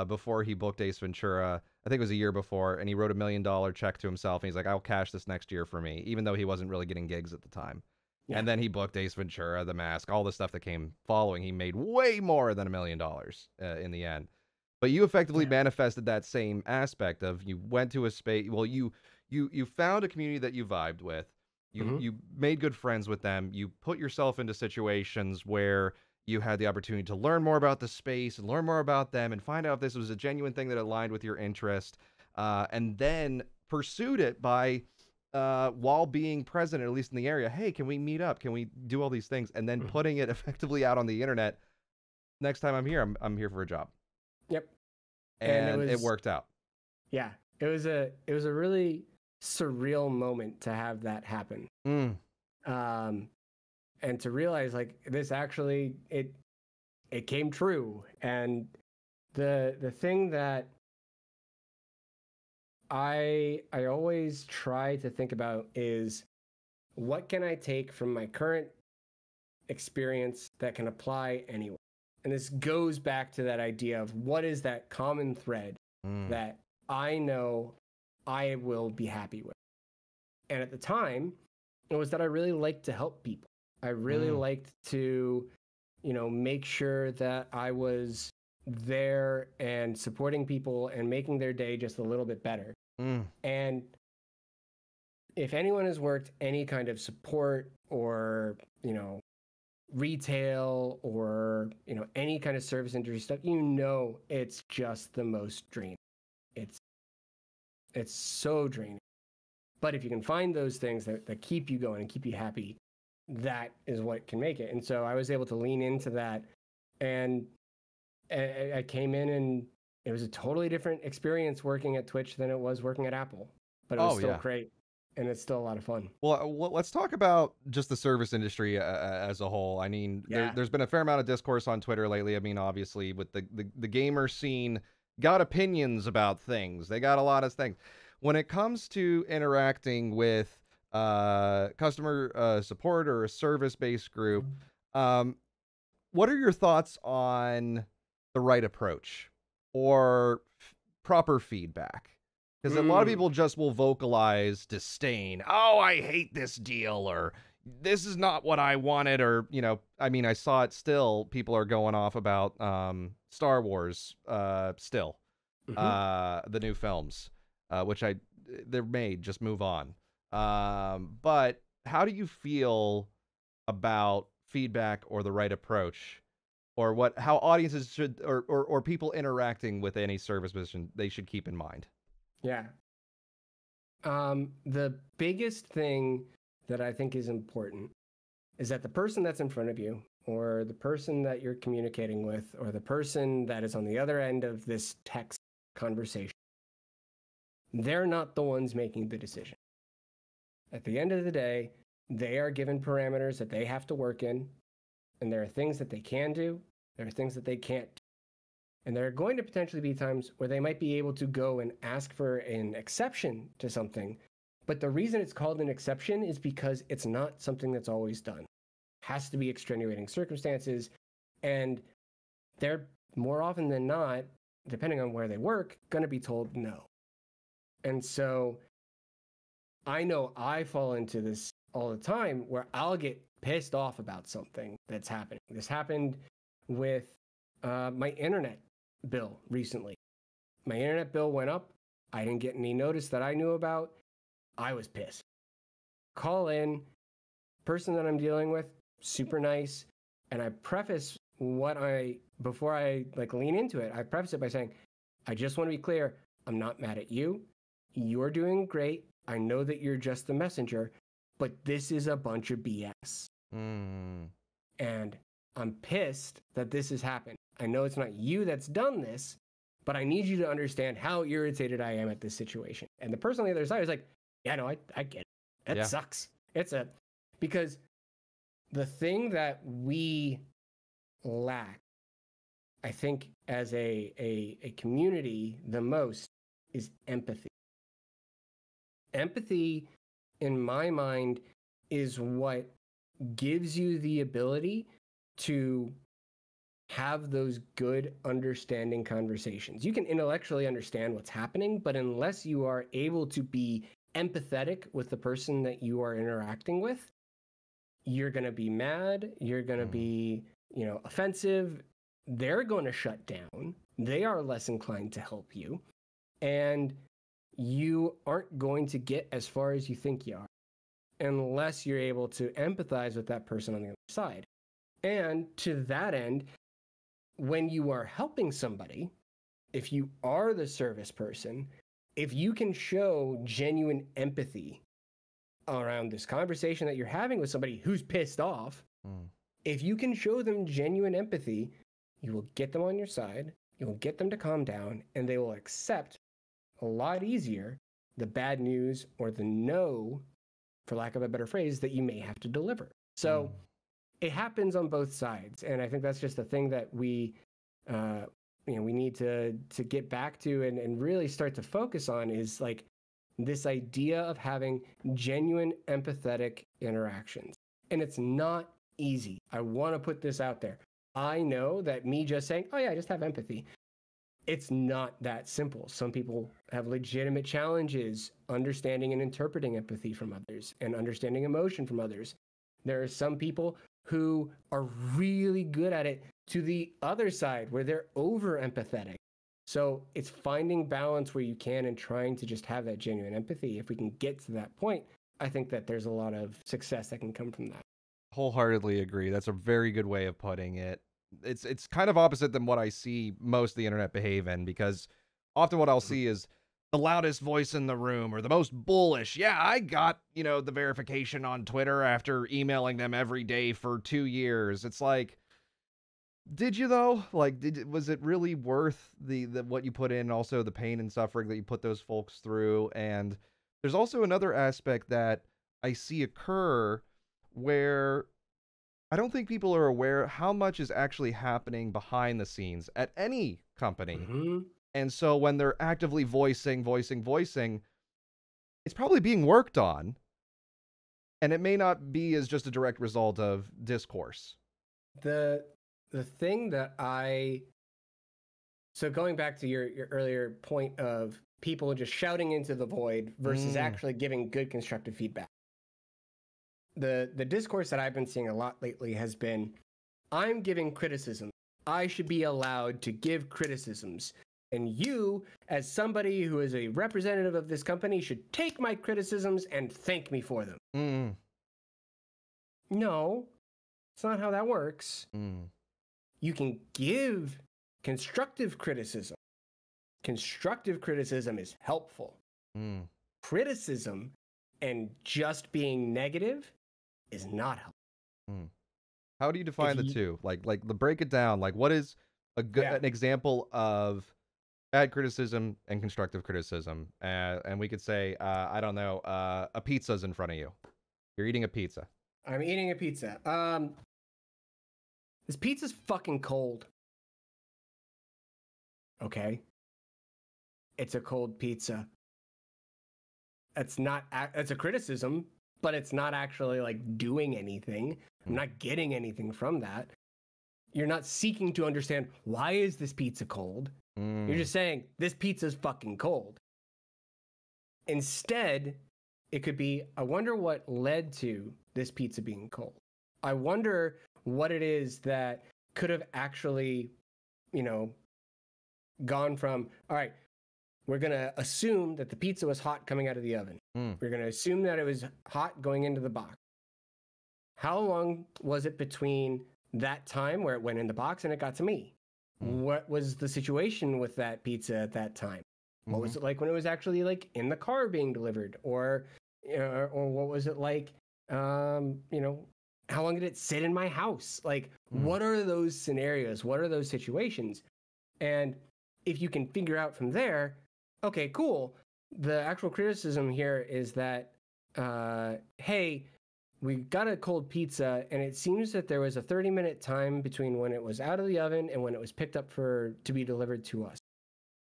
before he booked Ace Ventura. I think it was a year before, and he wrote $1 million check to himself, and he's like, I'll cash this next year for me, even though he wasn't really getting gigs at the time. Yeah. And then he booked Ace Ventura, The Mask, all the stuff that came following. He made way more than $1 million in the end. But you effectively manifested that same aspect of, you went to a space, well, you found a community that you vibed with, you made good friends with them, you put yourself into situations where you had the opportunity to learn more about the space and learn more about them and find out if this was a genuine thing that aligned with your interest, and then pursued it by, while being present, at least in the area, hey, can we meet up? Can we do all these things? And then putting it effectively out on the internet. Next time I'm here, I'm here for a job. Yep. And it worked out. Yeah. It was a really surreal moment to have that happen. And to realize, like, this actually, it came true. And the thing that I always try to think about is what can I take from my current experience that can apply anywhere. And this goes back to that idea of what is that common thread that I know I will be happy with. And at the time, it was that I really liked to help people. I really liked to, make sure that I was there and supporting people and making their day just a little bit better. And if anyone has worked any kind of support or, retail or, any kind of service industry stuff, it's just the most draining. It's so draining. But if you can find those things that keep you going and keep you happy, that is what can make it. And so I was able to lean into that, and I came in, and it was a totally different experience working at Twitch than it was working at Apple, but it was still great, and it's still a lot of fun. Well, let's talk about just the service industry as a whole. I mean, there's been a fair amount of discourse on Twitter lately. I mean, obviously, with the gamer scene got opinions about things. They got a lot of things. When it comes to interacting with customer support or a service-based group, what are your thoughts on the right approach or proper feedback? Because a lot of people just will vocalize disdain. Oh, I hate this deal, or this is not what I wanted, or, I mean, I saw it still. People are going off about Star Wars still, the new films, which they're made, just move on. But how do you feel about feedback or the right approach, or how audiences should, or people interacting with any service position, they should keep in mind? Yeah. The biggest thing that I think is important is that the person that's in front of you, or the person that you're communicating with, or the person that is on the other end of this text conversation, they're not the ones making the decision. At the end of the day, they are given parameters that they have to work in, and there are things that they can do, there are things that they can't do. And there are going to potentially be times where they might be able to go and ask for an exception to something. But the reason it's called an exception is because it's not something that's always done. It has to be extenuating circumstances. And they're more often than not, depending on where they work, going to be told no. And so I know I fall into this all the time where I'll get pissed off about something that's happening. This happened with my internet bill recently. My internet bill went up. I didn't get any notice that I knew about. I was pissed. Call in, person that I'm dealing with, super nice, and I preface before I lean into it, I preface it by saying, I just want to be clear, I'm not mad at you. You're doing great. I know that you're just the messenger, but this is a bunch of BS. And I'm pissed that this has happened. I know it's not you that's done this, but I need you to understand how irritated I am at this situation. And the person on the other side is like, yeah, no, I get it. That sucks. Because the thing that we lack, I think, as a community the most is empathy. Empathy, in my mind, is what gives you the ability to have those good understanding conversations. You can intellectually understand what's happening, but unless you are able to be empathetic with the person that you are interacting with, you're going to be mad, you're going to be, offensive, they're going to shut down, they are less inclined to help you, and you aren't going to get as far as you think you are unless you're able to empathize with that person on the other side. And to that end, when you are helping somebody, if you are the service person, if you can show genuine empathy around this conversation that you're having with somebody who's pissed off, if you can show them genuine empathy, you will get them on your side, you will get them to calm down, and they will accept a lot easier the bad news or the no, for lack of a better phrase, that you may have to deliver. So it happens on both sides. And I think that's just the thing that we we need to get back to and really start to focus on is like this idea of having genuine empathetic interactions. And it's not easy. I want to put this out there. I know that me just saying, oh yeah, I just have empathy, it's not that simple. Some people have legitimate challenges understanding and interpreting empathy from others and understanding emotion from others. There are some people who are really good at it to the other side where they're over empathetic. So it's finding balance where you can and trying to just have that genuine empathy. If we can get to that point, I think that there's a lot of success that can come from that. Wholeheartedly agree. That's a very good way of putting it. It's kind of opposite than what I see most of the internet behave in, because often what I'll see is the loudest voice in the room or the most bullish. Yeah, I got, the verification on Twitter after emailing them every day for 2 years. It's like, did you though? Like, was it really worth the what you put in, also the pain and suffering that you put those folks through? And there's also another aspect that I see occur where I don't think people are aware how much is actually happening behind the scenes at any company. Mm-hmm. And so when they're actively voicing, it's probably being worked on. And it may not be as just a direct result of discourse. The thing that so going back to your earlier point of people just shouting into the void versus actually giving good constructive feedback. The discourse that I've been seeing a lot lately has been, I'm giving criticism. I should be allowed to give criticisms. And you, as somebody who is a representative of this company, should take my criticisms and thank me for them. No, it's not how that works. You can give constructive criticism. Constructive criticism is helpful. Criticism and just being negative is not helpful. How do you define the two? Like break it down. Like, what is an example of bad criticism and constructive criticism? And we could say, I don't know, a pizza's in front of you. You're eating a pizza. I'm eating a pizza. This pizza's fucking cold. Okay. It's a cold pizza. It's a criticism, but it's not actually like doing anything. I'm not getting anything from that. You're not seeking to understand, why is this pizza cold? You're just saying, this pizza's fucking cold. Instead, it could be, I wonder what led to this pizza being cold. I wonder what it is that could have actually, gone from, all right, we're going to assume that the pizza was hot coming out of the oven. We're going to assume that it was hot going into the box. How long was it between that time where it went in the box and it got to me? What was the situation with that pizza at that time? What was it like when it was actually like in the car being delivered? Or what was it like, how long did it sit in my house? Like, what are those scenarios? What are those situations? And if you can figure out from there, okay, cool. The actual criticism here is that, hey, we got a cold pizza, and it seems that there was a 30-minute time between when it was out of the oven and when it was picked up to be delivered to us.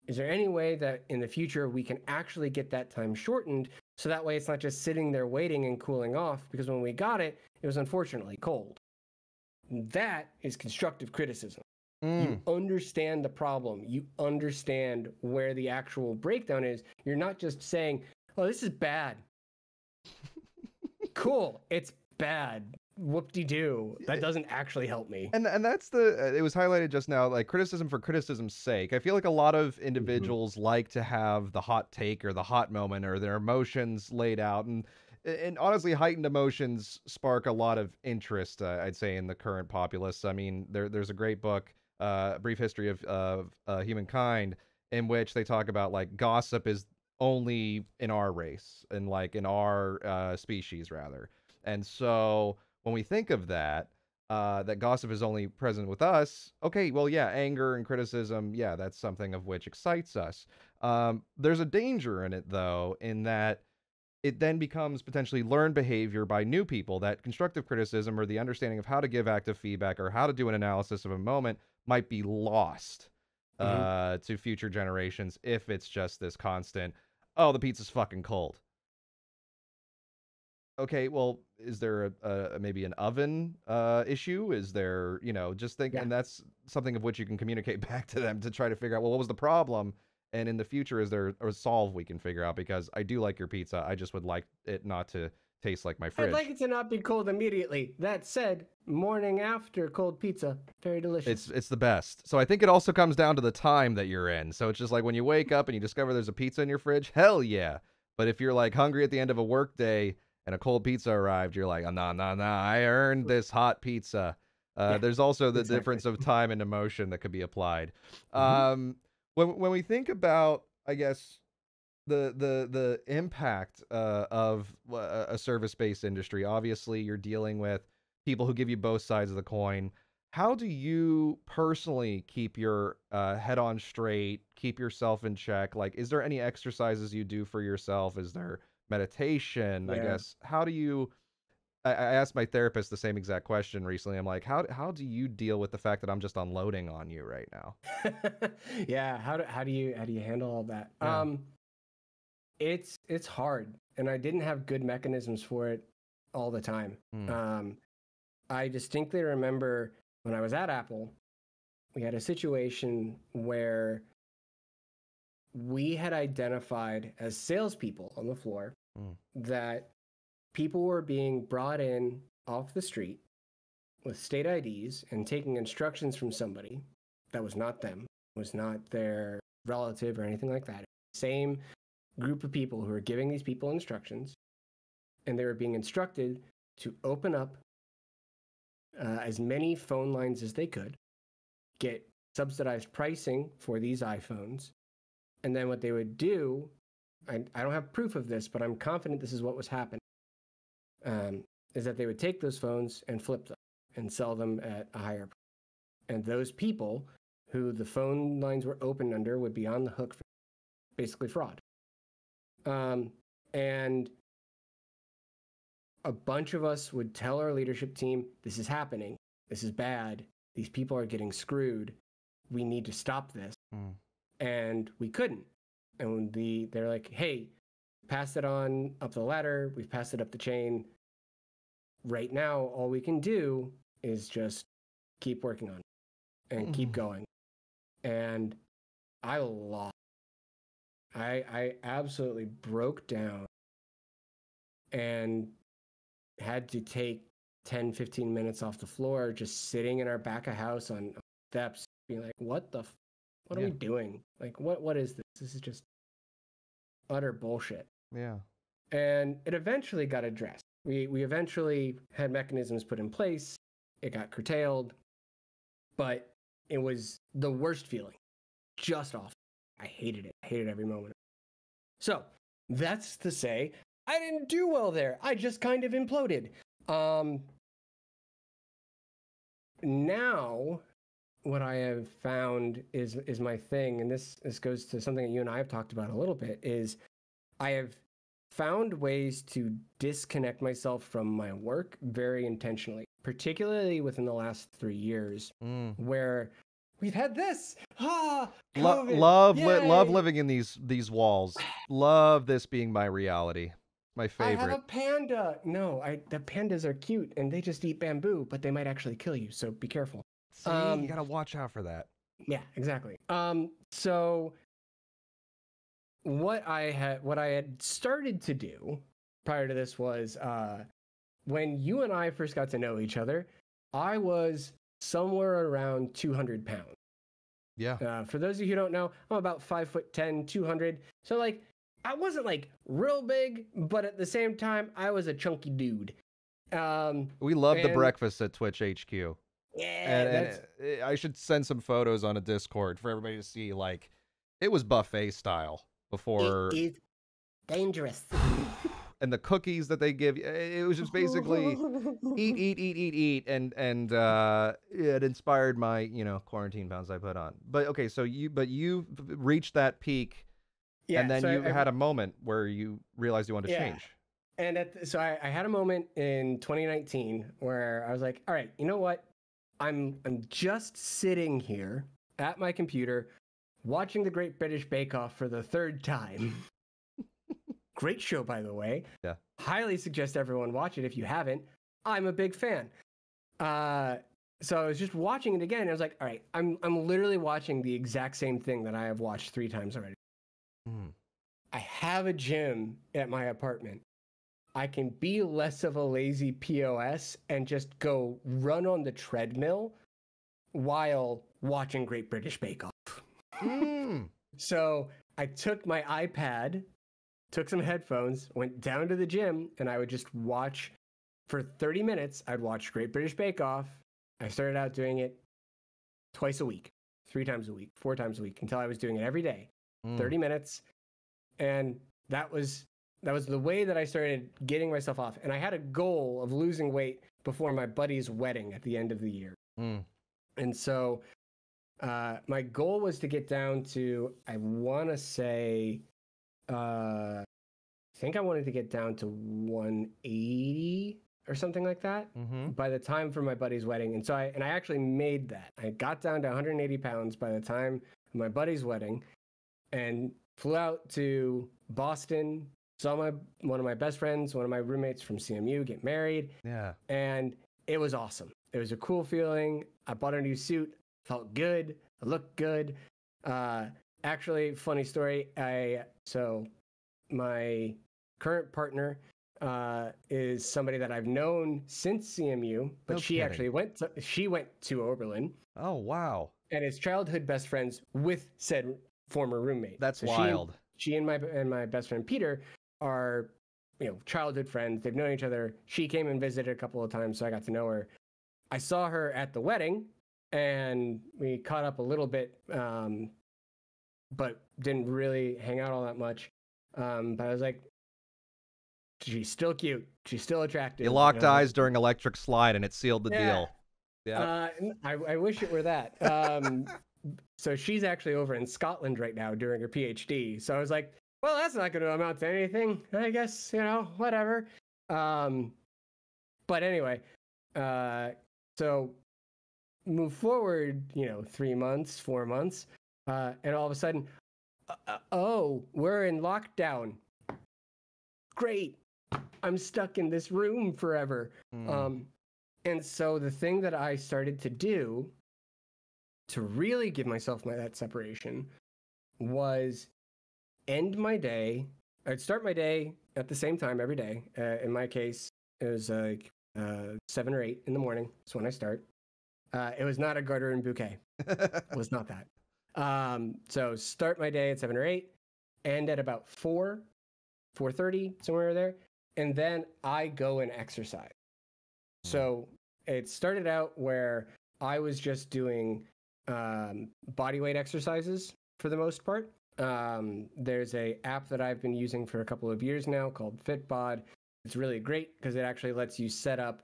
Is there any way that in the future we can actually get that time shortened so that way it's not just sitting there waiting and cooling off? Because when we got it, it was unfortunately cold. That is constructive criticism. You understand the problem. You understand where the actual breakdown is. You're not just saying, oh, this is bad. Cool, it's bad. Whoop-de-doo. That doesn't actually help me. And that's it was highlighted just now, like criticism for criticism's sake. I feel like a lot of individuals like to have the hot take or the hot moment or their emotions laid out. And honestly, heightened emotions spark a lot of interest, I'd say, in the current populace. I mean, there's a great book, A Brief History of Humankind, in which they talk about like gossip is only in our race and like in our species rather. And so when we think of that gossip is only present with us, okay, well, yeah, anger and criticism, yeah, that's something of which excites us. There's a danger in it, though, in that it then becomes potentially learned behavior by new people, that constructive criticism or the understanding of how to give active feedback or how to do an analysis of a moment might be lost. to future generations if it's just this constant, oh, the pizza's fucking cold. Okay, well, is there maybe an oven issue? Is there, just think, and that's something of which you can communicate back to them to try to figure out, well, what was the problem? And in the future, is there a solve we can figure out? Because I do like your pizza. I just would like it not to taste like my fridge. I'd like it to not be cold immediately. That said, morning after cold pizza, very delicious. It's the best. So I think it also comes down to the time that you're in. So it's just like when you wake up and you discover there's a pizza in your fridge, hell yeah. But if you're like hungry at the end of a work day and a cold pizza arrived, you're like, oh, no, I earned this hot pizza. There's also the difference of time and emotion that could be applied. When we think about, I guess, the impact of a service-based industry, obviously you're dealing with people who give you both sides of the coin. How do you personally keep your head on straight, keep yourself in check? Like, is there any exercises you do for yourself? Is there meditation? I guess, how do you, I asked my therapist the same exact question recently. I'm like, how do you deal with the fact that I'm just unloading on you right now? Yeah. How do you handle all that? Yeah. It's hard, and I didn't have good mechanisms for it all the time. I distinctly remember when I was at Apple, we had a situation where we had identified as salespeople on the floor that people were being brought in off the street with state IDs and taking instructions from somebody that was not them, was not their relative or anything like that. Same group of people who were giving these people instructions, and they were being instructed to open up as many phone lines as they could, get subsidized pricing for these iPhones, and then what they would do, I don't have proof of this, but I'm confident this is what was happening, is that they would take those phones and flip them and sell them at a higher price. And those people who the phone lines were opened under would be on the hook for basically fraud. And a bunch of us would tell our leadership team, this is happening. This is bad. These people are getting screwed. We need to stop this. And we couldn't. And they're like, hey, pass it on up the ladder. We've passed it up the chain. Right now, all we can do is just keep working on it and keep going. And I lost. I absolutely broke down and had to take 10, 15 minutes off the floor, just sitting in our back of house on steps, being like, what are we doing? Like, what is this? This is just utter bullshit. Yeah. And it eventually got addressed. We eventually had mechanisms put in place. It got curtailed, but it was the worst feeling. Just awful. I hated it. I hated every moment. So that's to say, I didn't do well there. I just kind of imploded. Now, what I have found is my thing, and this goes to something that you and I have talked about a little bit, is I have found ways to disconnect myself from my work very intentionally, particularly within the last 3 years, where we've had this. Love living in these walls. Love this being my reality. My favorite. I have a panda. No, the pandas are cute and they just eat bamboo, but they might actually kill you. So be careful. See, you gotta watch out for that. Yeah, exactly. So what I had started to do prior to this was when you and I first got to know each other, I was somewhere around 200 pounds. Yeah. For those of you who don't know, I'm about 5'10", 200. So like, I wasn't like real big, but at the same time, I was a chunky dude. We love the breakfast at Twitch HQ. Yeah. And I should send some photos on a Discord for everybody to see. Like, it was buffet style before. It is dangerous. And the cookies that they give, it was just basically eat, and it inspired my, quarantine pounds I put on. But okay, so you reached that peak, and then you had a moment where you realized you wanted to change. And so I had a moment in 2019 where I was like, all right, you know what? I'm just sitting here at my computer watching The Great British Bake Off for the third time. Great show, by the way. Yeah. Highly suggest everyone watch it if you haven't. I'm a big fan. So I was just watching it again. And I was like, all right, I'm literally watching the exact same thing that I have watched 3 times already. I have a gym at my apartment. I can be less of a lazy POS and just go run on the treadmill while watching Great British Bake Off. So I took my iPad, took some headphones, went down to the gym, and I would just watch for 30 minutes. I'd watch Great British Bake Off. I started out doing it twice a week, 3 times a week, 4 times a week, until I was doing it every day, 30 minutes. And that was the way that I started getting myself off. And I had a goal of losing weight before my buddy's wedding at the end of the year. And so my goal was to get down to, I want to say, I think I wanted to get down to 180 or something like that by the time for my buddy's wedding. And so I actually made that. I got down to 180 pounds by the time of my buddy's wedding and flew out to Boston, saw one of my best friends, one of my roommates from CMU get married. Yeah. And it was awesome. It was a cool feeling. I bought a new suit, felt good, I looked good. Actually, funny story. So my current partner is somebody that I've known since CMU, but she actually went to Oberlin. Oh, wow. And is childhood best friends with said former roommate. That's wild. She and my best friend Peter are, childhood friends. They've known each other. She came and visited a couple of times, so I got to know her. I saw her at the wedding, and we caught up a little bit, but didn't really hang out all that much. But I was like, she's still cute. She's still attractive. You locked eyes during Electric Slide, and it sealed the deal. Yeah. I wish it were that. So she's actually over in Scotland right now doing her PhD. So I was like, well, that's not going to amount to anything. I guess, whatever. But anyway, so move forward, 3 months, 4 months, and all of a sudden, we're in lockdown. Great. I'm stuck in this room forever. And so the thing that I started to do to really give myself that separation was end my day. I'd start my day at the same time every day. In my case, it was like 7 or 8 in the morning. That's when I start. It was not a garter and bouquet. It was not that. So start my day at 7 or 8, end at about 4:30, somewhere there. And then I go and exercise. So it started out where I was just doing body weight exercises for the most part. There's a app that I've been using for a couple of years now called Fitbod. It's really great because it actually lets you set up,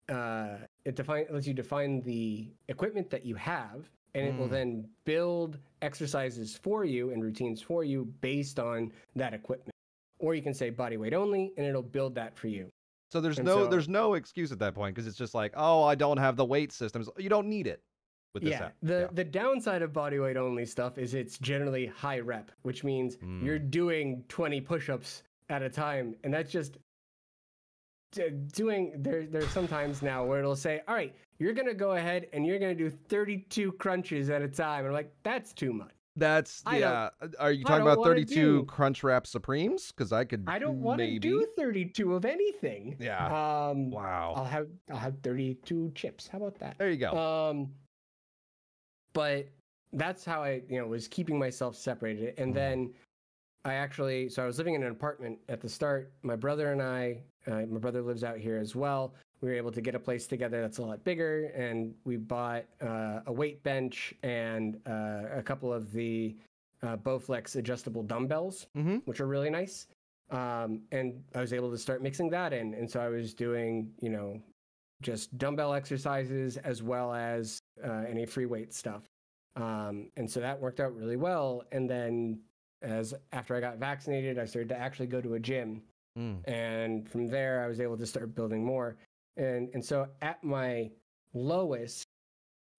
lets you define the equipment that you have, and it will then build exercises for you and routines for you based on that equipment. Or you can say body weight only, and it'll build that for you. So there's no excuse at that point because it's just like, oh, I don't have the weight systems. You don't need it. With this app. The downside of body weight only stuff is it's generally high rep, which means you're doing 20 push-ups at a time, and that's just doing. There's sometimes now where it'll say, all right, you're gonna go ahead and you're gonna do 32 crunches at a time, and I'm like, that's too much. That's Are you talking about 32 Crunch Wrap Supremes? Because I don't want to do 32 of anything. Yeah. Wow. I'll have 32 chips. How about that? There you go. But that's how I, was keeping myself separated. And then I was living in an apartment at the start. My brother and I, my brother lives out here as well. We were able to get a place together that's a lot bigger, and we bought a weight bench and a couple of the Bowflex adjustable dumbbells, which are really nice. And I was able to start mixing that in. And so I was doing, just dumbbell exercises as well as any free weight stuff. And so that worked out really well. And then after I got vaccinated, I started to actually go to a gym. And from there, I was able to start building more. And so at my lowest,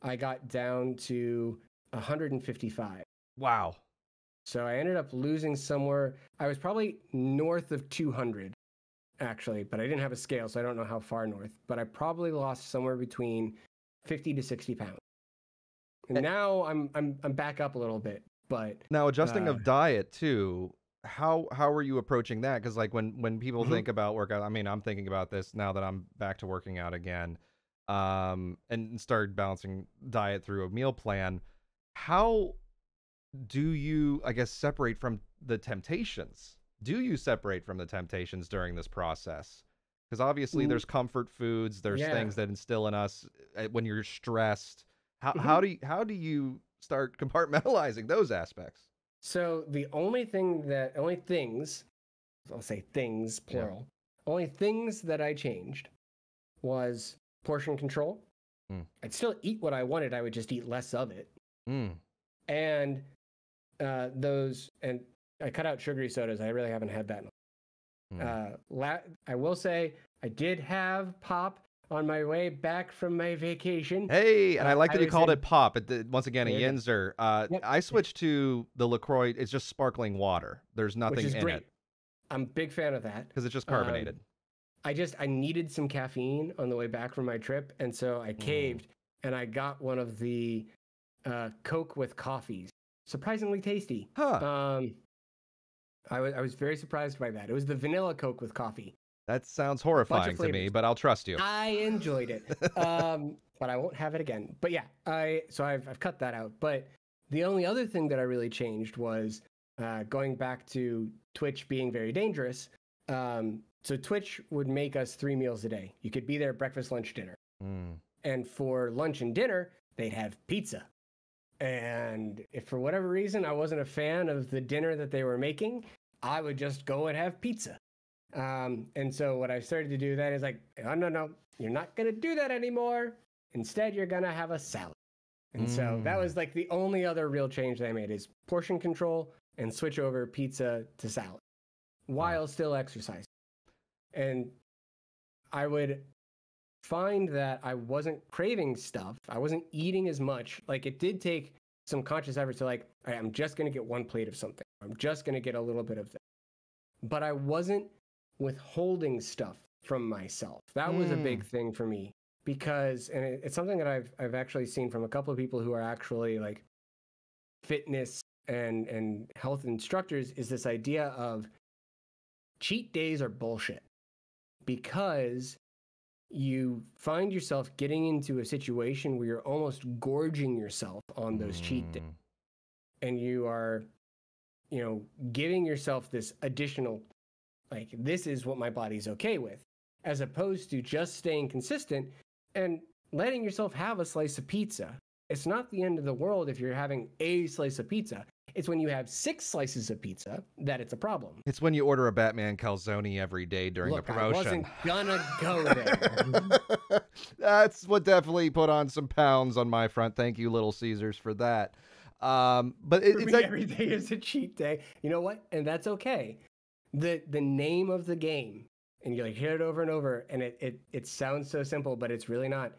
I got down to 155. Wow. So I ended up losing somewhere. I was probably north of 200, actually, but I didn't have a scale, so I don't know how far north. But I probably lost somewhere between 50 to 60 pounds. And now I'm back up a little bit. But now adjusting of diet too. How are you approaching that? Because like when people think about workout, I mean, I'm thinking about this now that I'm back to working out again, and started balancing diet through a meal plan. How do you, I guess, separate from the temptations? Do you separate from the temptations during this process? Because obviously there's comfort foods, there's things that instill in us when you're stressed. How do you start compartmentalizing those aspects? So the only things, I'll say things, plural, only things that I changed was portion control. I'd still eat what I wanted, I would just eat less of it. And and I cut out sugary sodas. I really haven't had that. I will say I did have pop on my way back from my vacation. Hey, and I like that you called it pop. Once again, a Yinzer. I switched to the LaCroix. It's just sparkling water. There's nothing in it. I'm a big fan of that. Because it's just carbonated. I needed some caffeine on the way back from my trip, and so I caved, and I got one of the Coke with coffees. Surprisingly tasty. I was very surprised by that. It was the vanilla Coke with coffee. That sounds horrifying to me, but I'll trust you. I enjoyed it, but I won't have it again. But yeah, I've cut that out. But the only other thing that I really changed was going back to Twitch being very dangerous. So Twitch would make us 3 meals a day. You could be there breakfast, lunch, dinner. And for lunch and dinner, they'd have pizza. And if for whatever reason I wasn't a fan of the dinner that they were making, I would just go and have pizza. And so what I started to do then is like, no, you're not going to do that anymore. Instead, you're going to have a salad. And so that was like the only other real change that I made is portion control and switch over pizza to salad while still exercising. And I would find that I wasn't craving stuff. I wasn't eating as much. Like it did take some conscious effort to like, all right, I'm just going to get 1 plate of something. I'm just going to get a little bit of that. But I wasn't withholding stuff from myself. That was a big thing for me because, and it's something that I've actually seen from a couple of people who are actually like fitness and health instructors, is this idea of cheat days are bullshit because you find yourself getting into a situation where you're almost gorging yourself on those cheat days, and you are, giving yourself this additional, like, this is what my body's okay with, as opposed to just staying consistent and letting yourself have a slice of pizza. It's not the end of the world if you're having a slice of pizza. It's when you have 6 slices of pizza that it's a problem. It's when you order a Batman calzone every day during the promotion. I wasn't gonna go there. That's what definitely put on some pounds on my front. Thank you, Little Caesars, for that. But it's like every day is a cheat day. You know what? And that's okay. The name of the game, and you like hear it over and over, and it sounds so simple, but it's really not.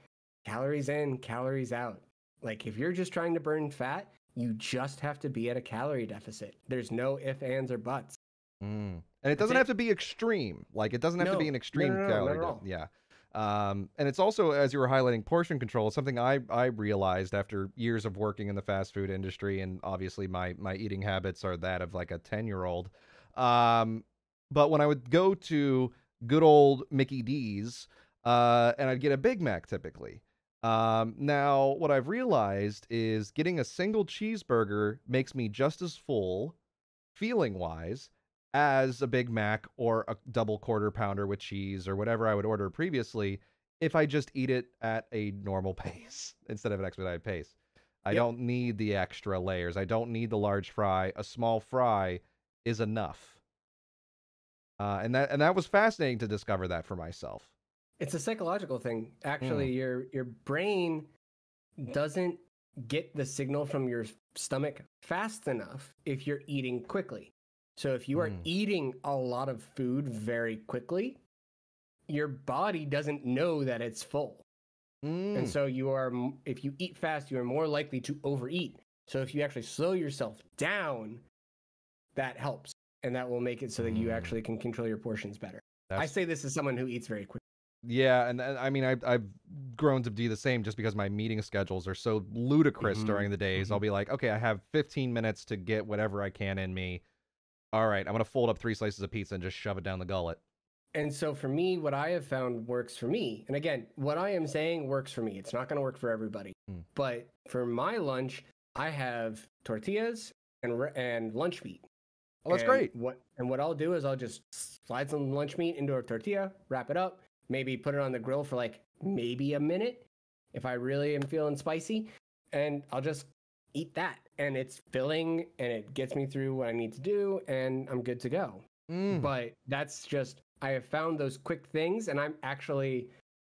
Calories in, calories out. Like if you're just trying to burn fat, you just have to be at a calorie deficit. There's no ifs, ands, or buts. And it doesn't have to be extreme. Like it doesn't have to be an extreme calorie. Yeah. And it's also, as you were highlighting portion control, something I realized after years of working in the fast food industry, and obviously my eating habits are that of like a 10-year-old. But when I would go to good old Mickey D's, and I'd get a Big Mac typically. Now what I've realized is getting a single cheeseburger makes me just as full, feeling wise, as a Big Mac or a double quarter pounder with cheese or whatever I would order previously if I just eat it at a normal pace instead of an expedited pace. I don't need the extra layers. I don't need the large fry. A small fry is enough. And that was fascinating to discover that for myself. It's a psychological thing. Actually, your brain doesn't get the signal from your stomach fast enough if you're eating quickly. So if you are eating a lot of food very quickly, your body doesn't know that it's full. And so if you eat fast, you are more likely to overeat. So if you actually slow yourself down, that helps. And that will make it so that you actually can control your portions better. I say this as someone who eats very quickly. Yeah, and I mean, I've grown to do the same just because my meeting schedules are so ludicrous during the days. I'll be like, okay, I have 15 minutes to get whatever I can in me. All right, I'm going to fold up 3 slices of pizza and just shove it down the gullet. And so for me, what I have found works for me, and again, what I am saying works for me. It's not going to work for everybody. But for my lunch, I have tortillas and lunch meat. Oh, that's great. What I'll do is I'll just slide some lunch meat into a tortilla, wrap it up, maybe put it on the grill for like maybe a minute if I really am feeling spicy, and I'll just eat that. And it's filling and it gets me through what I need to do, and I'm good to go. But that's just, I have found those quick things, and I'm actually,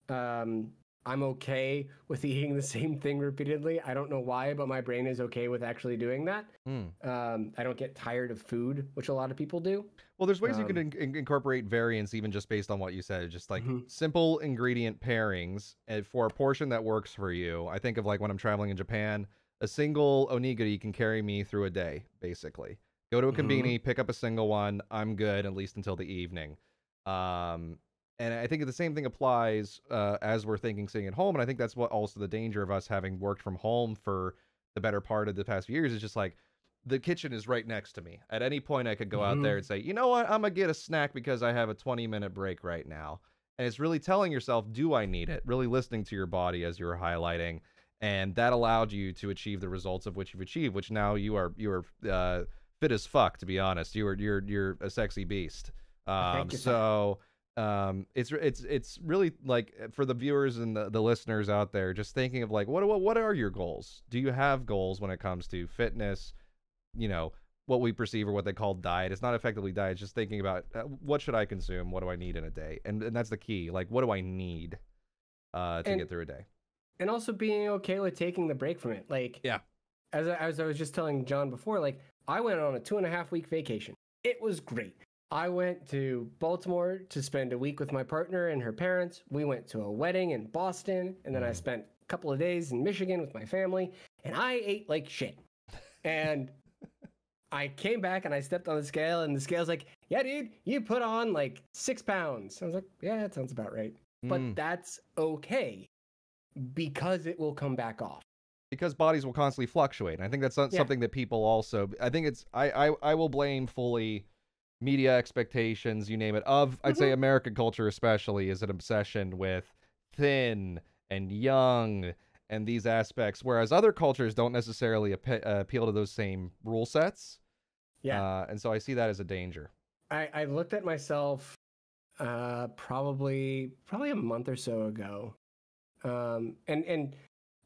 I'm okay with eating the same thing repeatedly. I don't know why, but my brain is okay with actually doing that. I don't get tired of food, which a lot of people do. Well, there's ways you can incorporate variants even just based on what you said. Just like simple ingredient pairings for a portion that works for you. I think of like when I'm traveling in Japan, a single onigiri can carry me through a day, basically. Go to a konbini, pick up a single one. I'm good, at least until the evening. And I think the same thing applies as we're thinking sitting at home. And I think that's what also the danger of us having worked from home for the better part of the past few years is just like the kitchen is right next to me. At any point, I could go out there and say, you know what, I'm going to get a snack because I have a 20-minute break right now. And it's really telling yourself, do I need it? Really listening to your body as you were highlighting. And that allowed you to achieve the results of which you've achieved, which now you are fit as fuck, to be honest. You're a sexy beast. So it's really like for the viewers and the listeners out there, just thinking of like, what are your goals? Do you have goals when it comes to fitness? You know, what we perceive or what they call diet. It's not effectively diet. It's just thinking about what should I consume? What do I need in a day? And that's the key. Like, what do I need to get through a day? And also being okay with taking the break from it. Like, yeah, as I was just telling John before, like I went on a 2.5-week vacation. It was great. I went to Baltimore to spend a week with my partner and her parents. We went to a wedding in Boston, and then I spent a couple of days in Michigan with my family, and I ate like shit. And I came back and I stepped on the scale, and the scale's like, yeah, dude, you put on like 6 pounds. I was like, yeah, that sounds about right. But that's okay because it will come back off. Because bodies will constantly fluctuate. And I think that's something that people also, I think it's, I will blame fully media expectations, you name it, of, I'd say American culture especially is an obsession with thin and young and these aspects, whereas other cultures don't necessarily appeal to those same rule sets. Yeah. And so I see that as a danger. I looked at myself probably a month or so ago. And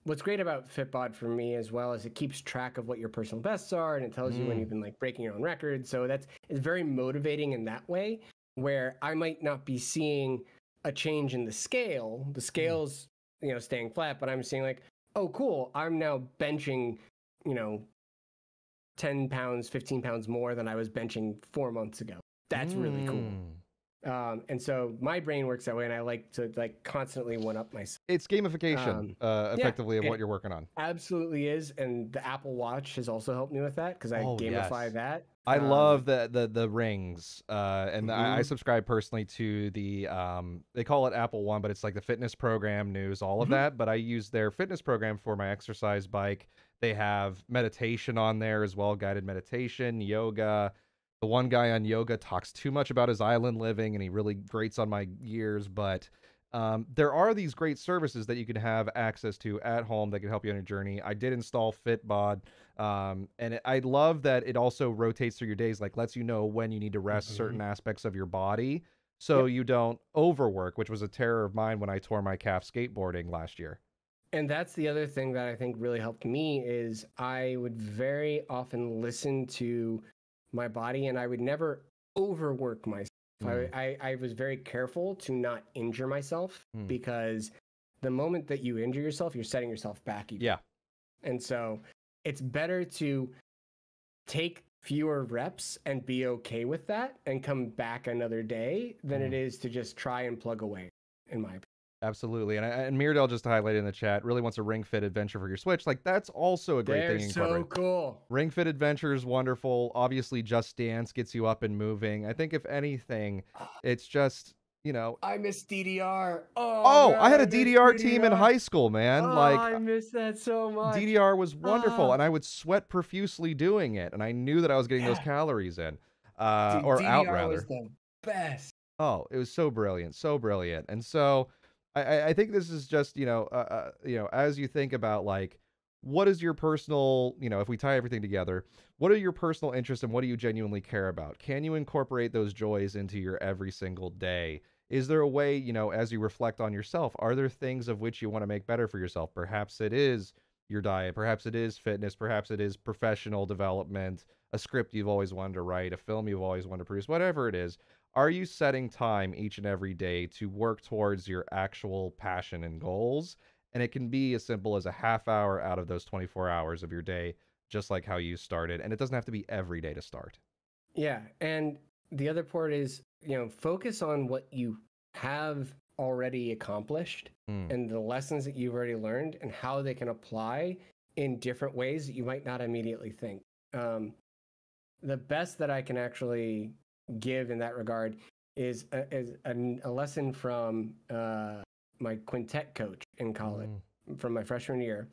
what's great about Fitbod for me as well is it keeps track of what your personal bests are, and it tells you when you've been like breaking your own records. So it's very motivating in that way, where I might not be seeing a change in the scale. The scale's, staying flat, but I'm seeing like, oh, cool, I'm now benching, 10 pounds, 15 pounds more than I was benching 4 months ago. That's really cool. And so my brain works that way, and I like to constantly one-up myself. It's gamification, effectively, of what you're working on. Absolutely is, and the Apple Watch has also helped me with that because I gamify that. I love the rings, and I subscribe personally to the they call it Apple One, but it's like the fitness program news, all of that. But I use their fitness program for my exercise bike. They have meditation on there as well, guided meditation, yoga. The one guy on yoga talks too much about his island living, and he really grates on my gears. But there are these great services that you can have access to at home that can help you on your journey. I did install Fitbod, and I love that it also rotates through your days, like lets you know when you need to rest certain aspects of your body so you don't overwork, which was a terror of mine when I tore my calf skateboarding last year. And that's the other thing that I think really helped me is I would very often listen to my body, and I would never overwork myself. I was very careful to not injure myself because the moment that you injure yourself, you're setting yourself back even. Yeah. And so it's better to take fewer reps and be okay with that and come back another day than it is to just try and plug away, in my opinion. Absolutely. And Myrdal just highlighted in the chat, really wants a Ring Fit adventure for your Switch. Like, that's also a great thing They're to so incorporate. cool. Ring Fit Adventure is wonderful. Obviously, Just Dance gets you up and moving. I think if anything, it's just, you know. I miss DDR. Oh, Oh, man, I had a I miss DDR team in high school, man. Oh, Like, I miss that so much. DDR was wonderful, Oh. and I would sweat profusely doing it, and I knew that I was getting those calories in, or DDR out rather. was the best. Oh, it was so brilliant, so brilliant. And so I think this is just, as you think about, like, what is your personal, if we tie everything together, what are your personal interests and what do you genuinely care about? Can you incorporate those joys into your every single day? Is there a way, as you reflect on yourself, are there things of which you want to make better for yourself? Perhaps it is your diet, perhaps it is fitness, perhaps it is professional development, a script you've always wanted to write, a film you've always wanted to produce, whatever it is. Are you setting time each and every day to work towards your actual passion and goals? And it can be as simple as a half hour out of those 24 hours of your day, just like how you started. And it doesn't have to be every day to start. Yeah. And the other part is, focus on what you have already accomplished and the lessons that you've already learned and how they can apply in different ways that you might not immediately think. The best that I can actually give in that regard is a lesson from my quintet coach in college from my freshman year,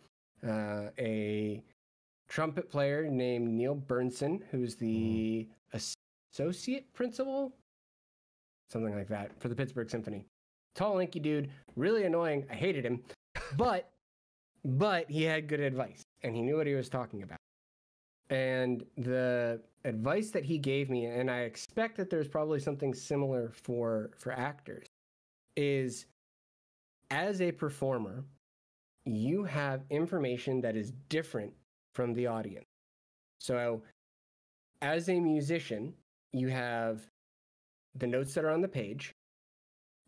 a trumpet player named Neil Bernson, who's the associate principal, something like that, for the Pittsburgh Symphony. Tall, lanky dude, really annoying. I hated him, but he had good advice and he knew what he was talking about. And the advice that he gave me, and I expect that there's probably something similar for actors, is as a performer, you have information that is different from the audience. So as a musician, you have the notes that are on the page,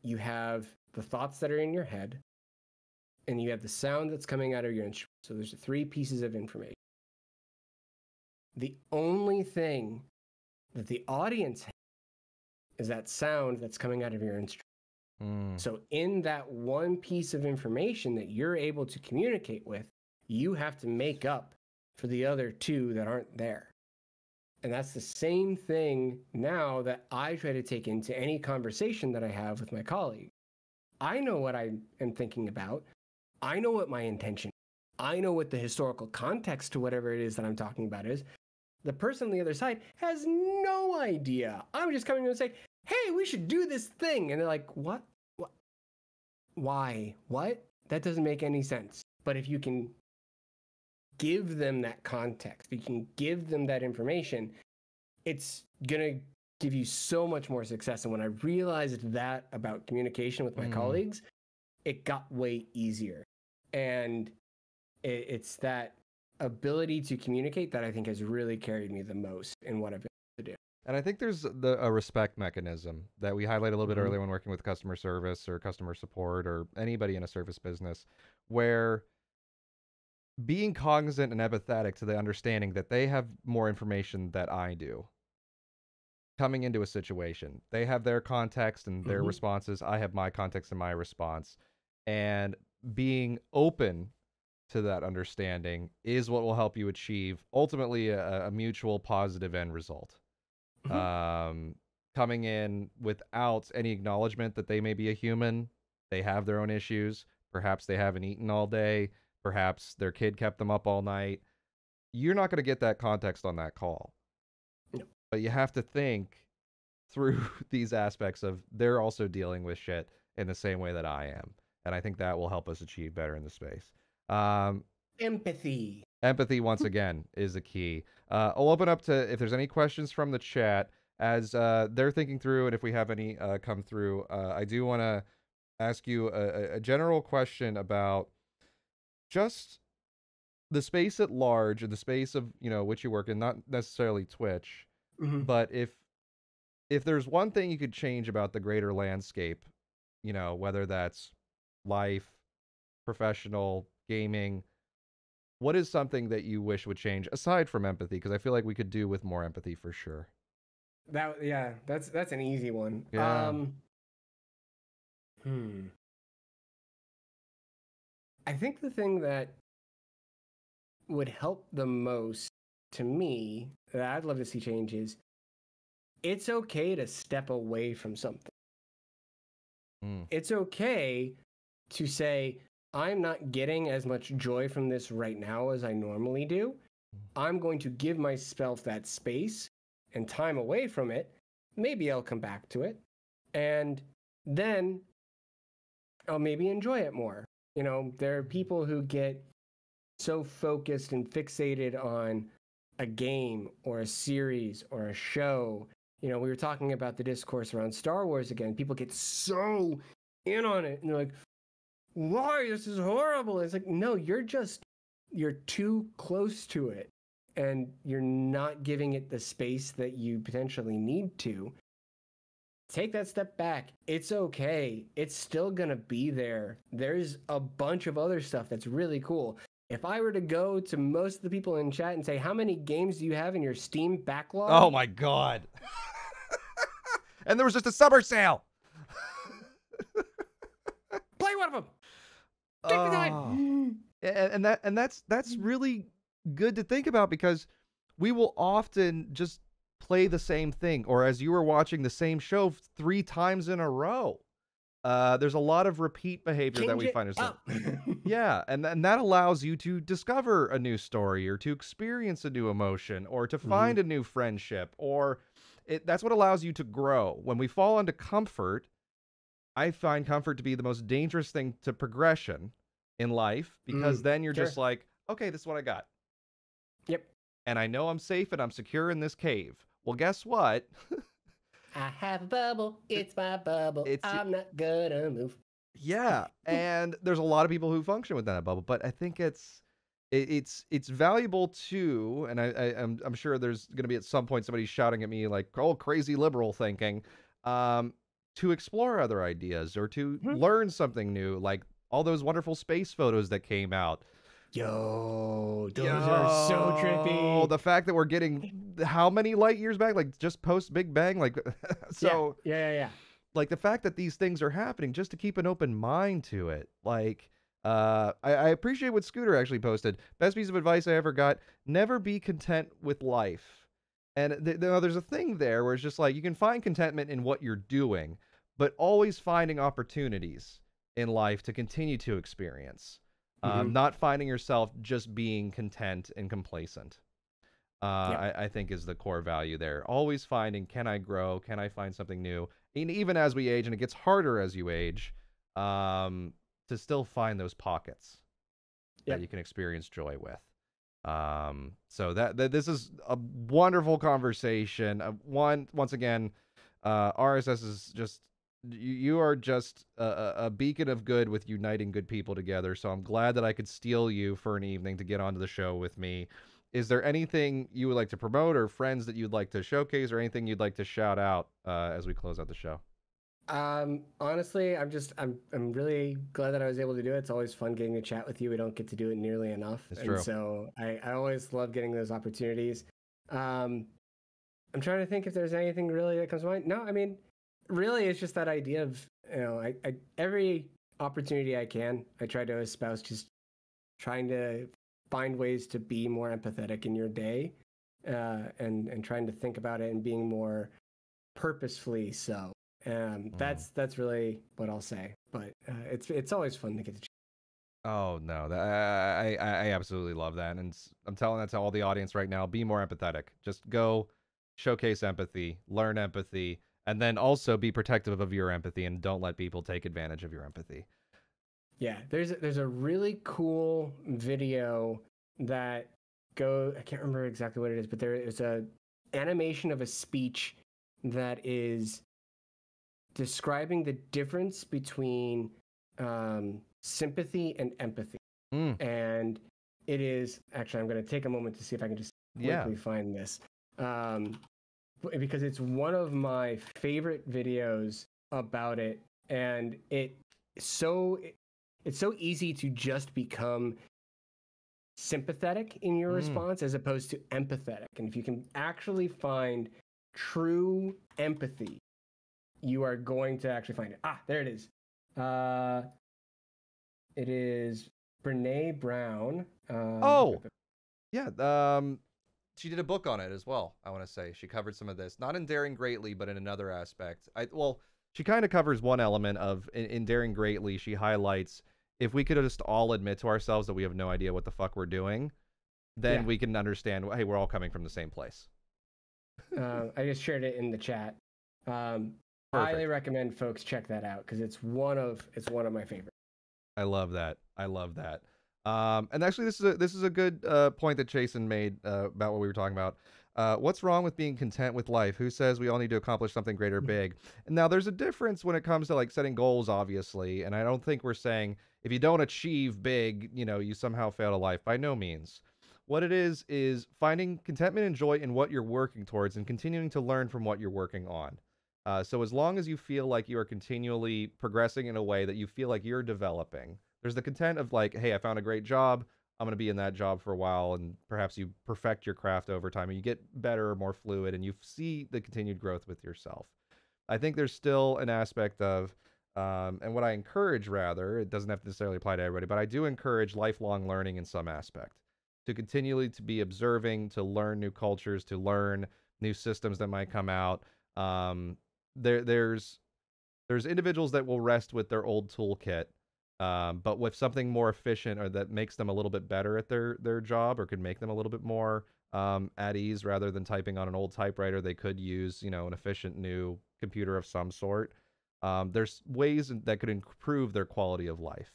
you have the thoughts that are in your head, and you have the sound that's coming out of your instrument. So there's 3 pieces of information. The only thing that the audience has is that sound that's coming out of your instrument. So in that one piece of information that you're able to communicate with, you have to make up for the other 2 that aren't there. And that's the same thing now that I try to take into any conversation that I have with my colleague. I know what I am thinking about. I know what my intention is. I know what the historical context to whatever it is that I'm talking about is. The person on the other side has no idea. I'm just coming in and saying, hey, we should do this thing. And they're like, what? Why? What? That doesn't make any sense. But if you can give them that context, if you can give them that information, it's going to give you so much more success. And when I realized that about communication with my colleagues, it got way easier. And it's that ability to communicate that I think has really carried me the most in what I've been able to do. And I think there's a respect mechanism that we highlighted a little bit earlier when working with customer service or customer support or anybody in a service business, where being cognizant and empathetic to the understanding that they have more information that I do coming into a situation. They have their context and their responses. I have my context and my response. And being open to that understanding is what will help you achieve ultimately a mutual positive end result. Coming in without any acknowledgement that they may be a human, they have their own issues, perhaps they haven't eaten all day, perhaps their kid kept them up all night. You're not going to get that context on that call. No. But you have to think through these aspects of they're also dealing with shit in the same way that I am. And I think that will help us achieve better in the space. Empathy. Empathy, once again, is a key. I'll open up to if there's any questions from the chat as they're thinking through, and if we have any come through. I do want to ask you a general question about just the space at large and the space of, which you work in, not necessarily Twitch, but if there's one thing you could change about the greater landscape, whether that's life, professional, gaming, what is something that you wish would change aside from empathy? Because I feel like we could do with more empathy for sure. That's an easy one. Yeah. I think the thing that would help the most to me that I'd love to see change is it's okay to step away from something. It's okay to say, I'm not getting as much joy from this right now as I normally do. I'm going to give myself that space and time away from it. Maybe I'll come back to it. And then I'll maybe enjoy it more. You know, there are people who get so focused and fixated on a game or a series or a show. You know, we were talking about the discourse around Star Wars again. People get so in on it and they're like, why? This is horrible. It's like, no, you're too close to it and you're not giving it the space that you potentially need to. Take that step back. It's okay. It's still going to be there. There's a bunch of other stuff that's really cool. If I were to go to most of the people in chat and say, how many games do you have in your Steam backlog? Oh my God. And there was just a summer sale. Play one of them. Take the time. And that's really good to think about, because we will often just play the same thing, or as you were watching the same show 3 times in a row. There's a lot of repeat behavior that we find ourselves. Yeah, and that allows you to discover a new story, or to experience a new emotion, or to find a new friendship, or that's what allows you to grow. When we fall into comfort, I find comfort to be the most dangerous thing to progression in life, because then you're just like, okay, this is what I got. Yep. And I know I'm safe and I'm secure in this cave. Well, guess what? I have a bubble. It's my bubble. I'm not gonna move. Yeah, and there's a lot of people who function within that bubble, but I think it's valuable too. And I'm sure there's going to be at some point somebody shouting at me like, "Oh, crazy liberal thinking," to explore other ideas or to learn something new, like all those wonderful space photos that came out. Those are so trippy. The fact that we're getting how many light years back, like just post Big Bang, like so. Yeah. Like the fact that these things are happening, just to keep an open mind to it. Like, I appreciate what Scooter actually posted. Best piece of advice I ever got: never be content with life. And there's a thing there where it's just like, you can find contentment in what you're doing, but always finding opportunities in life to continue to experience. Not finding yourself just being content and complacent. I think is the core value there. Always finding, can I grow? Can I find something new? And even as we age, and it gets harder as you age, to still find those pockets that you can experience joy with. So that this is a wonderful conversation. Once again, RSS is just, you are just a beacon of good with uniting good people together. So I'm glad that I could steal you for an evening to get onto the show with me. Is there anything you would like to promote, or friends that you'd like to showcase, or anything you'd like to shout out as we close out the show? Honestly, I'm really glad that I was able to do it. It's always fun getting to chat with you. We don't get to do it nearly enough. It's true. So I always love getting those opportunities. I'm trying to think if there's anything really that comes to mind. No, I mean, really, it's just that idea of, you know, I every opportunity I can, I try to espouse just trying to find ways to be more empathetic in your day, and trying to think about it and being more purposefully so. That's really what I'll say. But it's always fun to get to. Oh no, I absolutely love that, and I'm telling that to all the audience right now. Be more empathetic. Just go showcase empathy, learn empathy, and then also be protective of your empathy, and don't let people take advantage of your empathy. Yeah, there's a really cool video that I can't remember exactly what it is, but there is a animation of a speech that is describing the difference between sympathy and empathy. And it is, actually, I'm going to take a moment to see if I can just quickly find this, because it's one of my favorite videos about it, and it's so easy to just become sympathetic in your response as opposed to empathetic. And if you can actually find true empathy, you are going to actually find it. There it is. It is Brene Brown. Oh, yeah. She did a book on it as well. I want to say she covered some of this, not in Daring Greatly, but in another aspect. She kind of covers one element of in Daring Greatly. She highlights if we could just all admit to ourselves that we have no idea what the fuck we're doing, then we can understand. Hey, we're all coming from the same place. I just shared it in the chat. Highly recommend folks check that out because it's one of my favorites. I love that. And actually, this is a good point that Jason made about what we were talking about. What's wrong with being content with life? Who says we all need to accomplish something great or big? And now there's a difference when it comes to like setting goals, obviously. And I don't think we're saying if you don't achieve big, you somehow failed at life. By no means. What it is finding contentment and joy in what you're working towards and continuing to learn from what you're working on. So as long as you feel like you are continually progressing in a way that you feel like you're developing, there's the content of like, hey, I found a great job. I'm going to be in that job for a while, and perhaps you perfect your craft over time and you get better, more fluid, and you see the continued growth with yourself. I think there's still an aspect of, and what I encourage rather, it doesn't have to necessarily apply to everybody, but I do encourage lifelong learning in some aspect. To continually to be observing, to learn new cultures, to learn new systems that might come out. There's individuals that will rest with their old toolkit, but with something more efficient or that makes them a little bit better at their job or could make them a little bit more at ease rather than typing on an old typewriter. They could use, an efficient new computer of some sort. There's ways that could improve their quality of life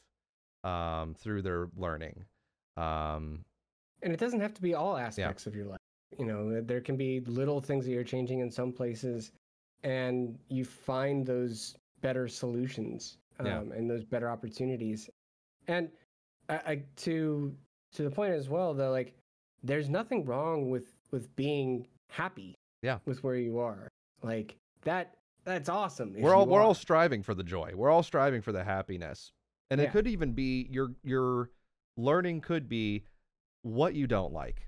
through their learning. And it doesn't have to be all aspects of your life. There can be little things that you're changing in some places, and you find those better solutions and those better opportunities. And I to the point as well, though, like there's nothing wrong with being happy with where you are. Like that's awesome. We're all striving for the joy. We're all striving for the happiness. And it could even be your learning could be what you don't like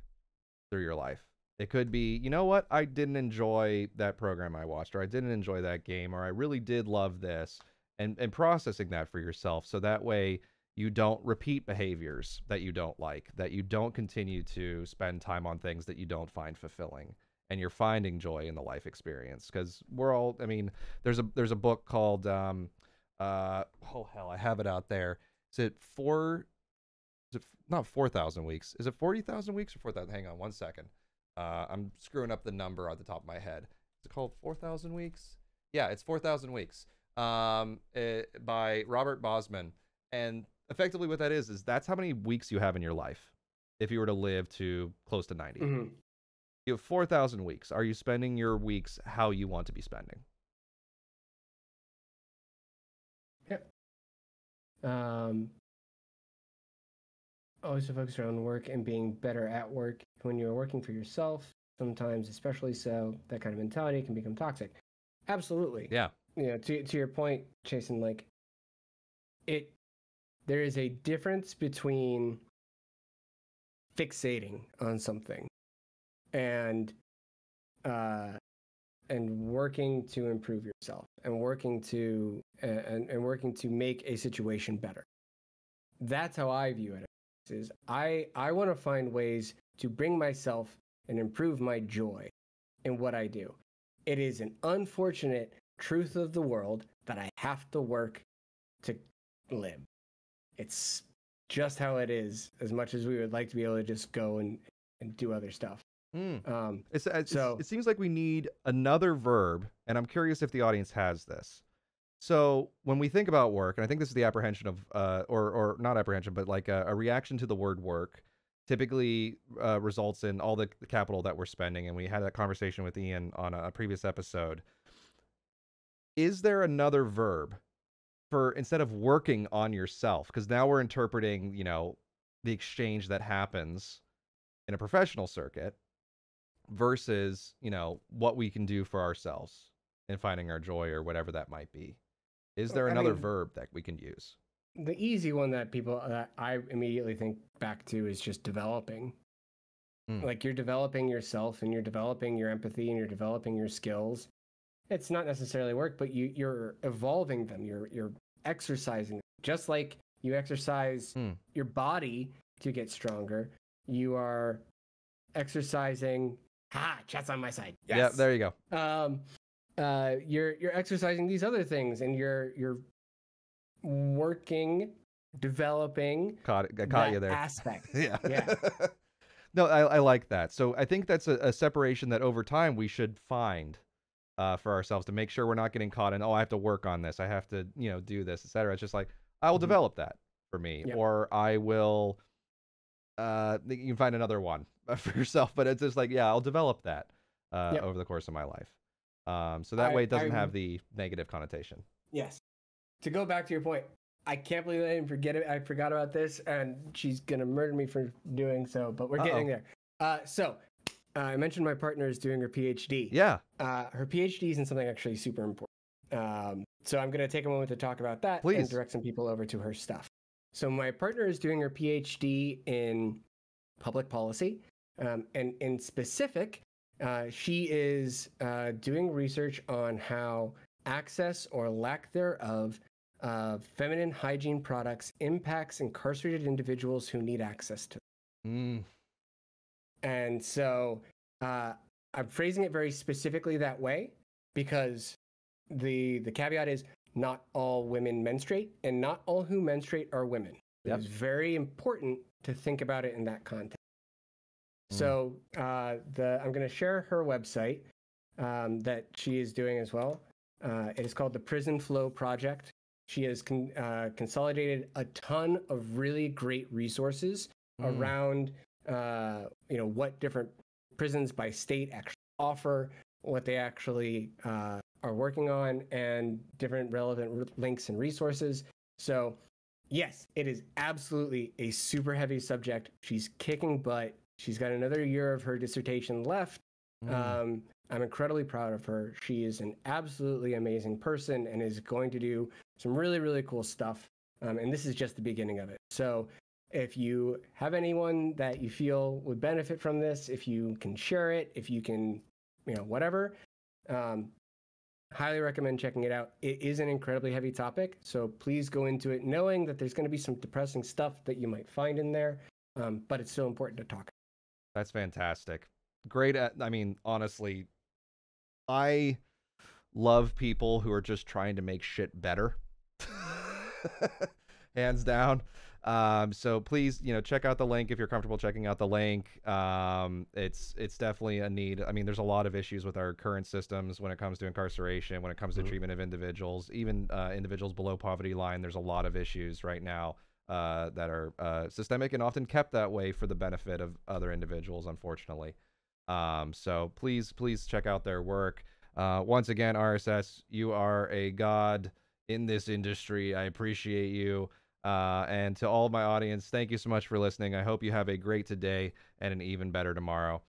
through your life. It could be, you know what, I didn't enjoy that program I watched, or I didn't enjoy that game, or I really did love this, and processing that for yourself so that way you don't repeat behaviors that you don't like, that you don't continue to spend time on things that you don't find fulfilling, and you're finding joy in the life experience. Because we're all, there's a book called, oh hell, I have it out there. Not 4,000 weeks. Is it 40,000 weeks or 4,000? Hang on one second. I'm screwing up the number on the top of my head. Is it called 4,000 weeks? Yeah, it's 4,000 weeks by Robert Bosman. And effectively what that is that's how many weeks you have in your life if you were to live to close to 90. Mm-hmm. You have 4,000 weeks. Are you spending your weeks how you want to be spending? Yeah. Always to focus on work and being better at work. When you're working for yourself, sometimes, especially so, that kind of mentality can become toxic. Absolutely. Yeah. To your point, Jason, like there is a difference between fixating on something and working to improve yourself and working to make a situation better. That's how I view it. Is I want to find ways to bring myself and improve my joy in what I do. It is an unfortunate truth of the world that I have to work to live. It's just how it is, as much as we would like to be able to just go and do other stuff. It seems like we need another verb, and I'm curious if the audience has this. So when we think about work, and I think this is the apprehension of, or not apprehension, but like a reaction to the word work, typically results in all the capital that we're spending. And we had that conversation with Ian on a previous episode. Is there another verb for instead of working on yourself? Because now we're interpreting, the exchange that happens in a professional circuit versus, what we can do for ourselves in finding our joy or whatever that might be. Is there another verb that we can use? The easy one that I immediately think back to is just developing. Like you're developing yourself and you're developing your empathy and you're developing your skills. It's not necessarily work, but you're evolving them. You're exercising them. Just like You exercise your body to get stronger. You are exercising. Chat's on my side. Yes. Yeah, there you go. You're exercising these other things, and you're working, developing. I caught you there. Aspect. Yeah. Yeah. No, I like that. So I think that's a separation that over time we should find for ourselves to make sure we're not getting caught in, I have to work on this, I have to, do this, etc. It's just like, I will develop that for me, or I will, you can find another one for yourself, but it's just like, I'll develop that over the course of my life. So that way it doesn't have the negative connotation. Yes. To go back to your point, I can't believe I didn't forget it. I forgot about this, and she's gonna murder me for doing so. But we're getting there. I mentioned my partner is doing her PhD. Yeah. Her PhD is in something actually super important. So I'm gonna take a moment to talk about that and direct some people over to her stuff. So my partner is doing her PhD in public policy, and in specific, she is doing research on how access or lack thereof feminine hygiene products impacts incarcerated individuals who need access to them. And so I'm phrasing it very specifically that way because the caveat is not all women menstruate, and not all who menstruate are women. It's very important to think about it in that context. So I'm going to share her website that she is doing as well. It is called the Prison Flow Project. She has consolidated a ton of really great resources around, what different prisons by state actually offer, what they actually are working on, and different relevant links and resources. So, yes, it is absolutely a super heavy subject. She's kicking butt. She's got another year of her dissertation left. I'm incredibly proud of her. She is an absolutely amazing person and is going to do some really, really cool stuff. And this is just the beginning of it. So if you have anyone that you feel would benefit from this, if you can share it, if you can, whatever, highly recommend checking it out. It is an incredibly heavy topic. So please go into it knowing that there's going to be some depressing stuff that you might find in there. But it's still important to talk about. That's fantastic. Great. Honestly, I love people who are just trying to make shit better. Hands down. So please, check out the link if you're comfortable checking out the link. It's definitely a need. There's a lot of issues with our current systems when it comes to incarceration, when it comes to treatment of individuals, even individuals below poverty line. There's a lot of issues right now that are systemic and often kept that way for the benefit of other individuals, unfortunately. So please check out their work. Once again, RSS, you are a god in this industry. I appreciate you. And to all of my audience, thank you so much for listening. I hope you have a great today and an even better tomorrow.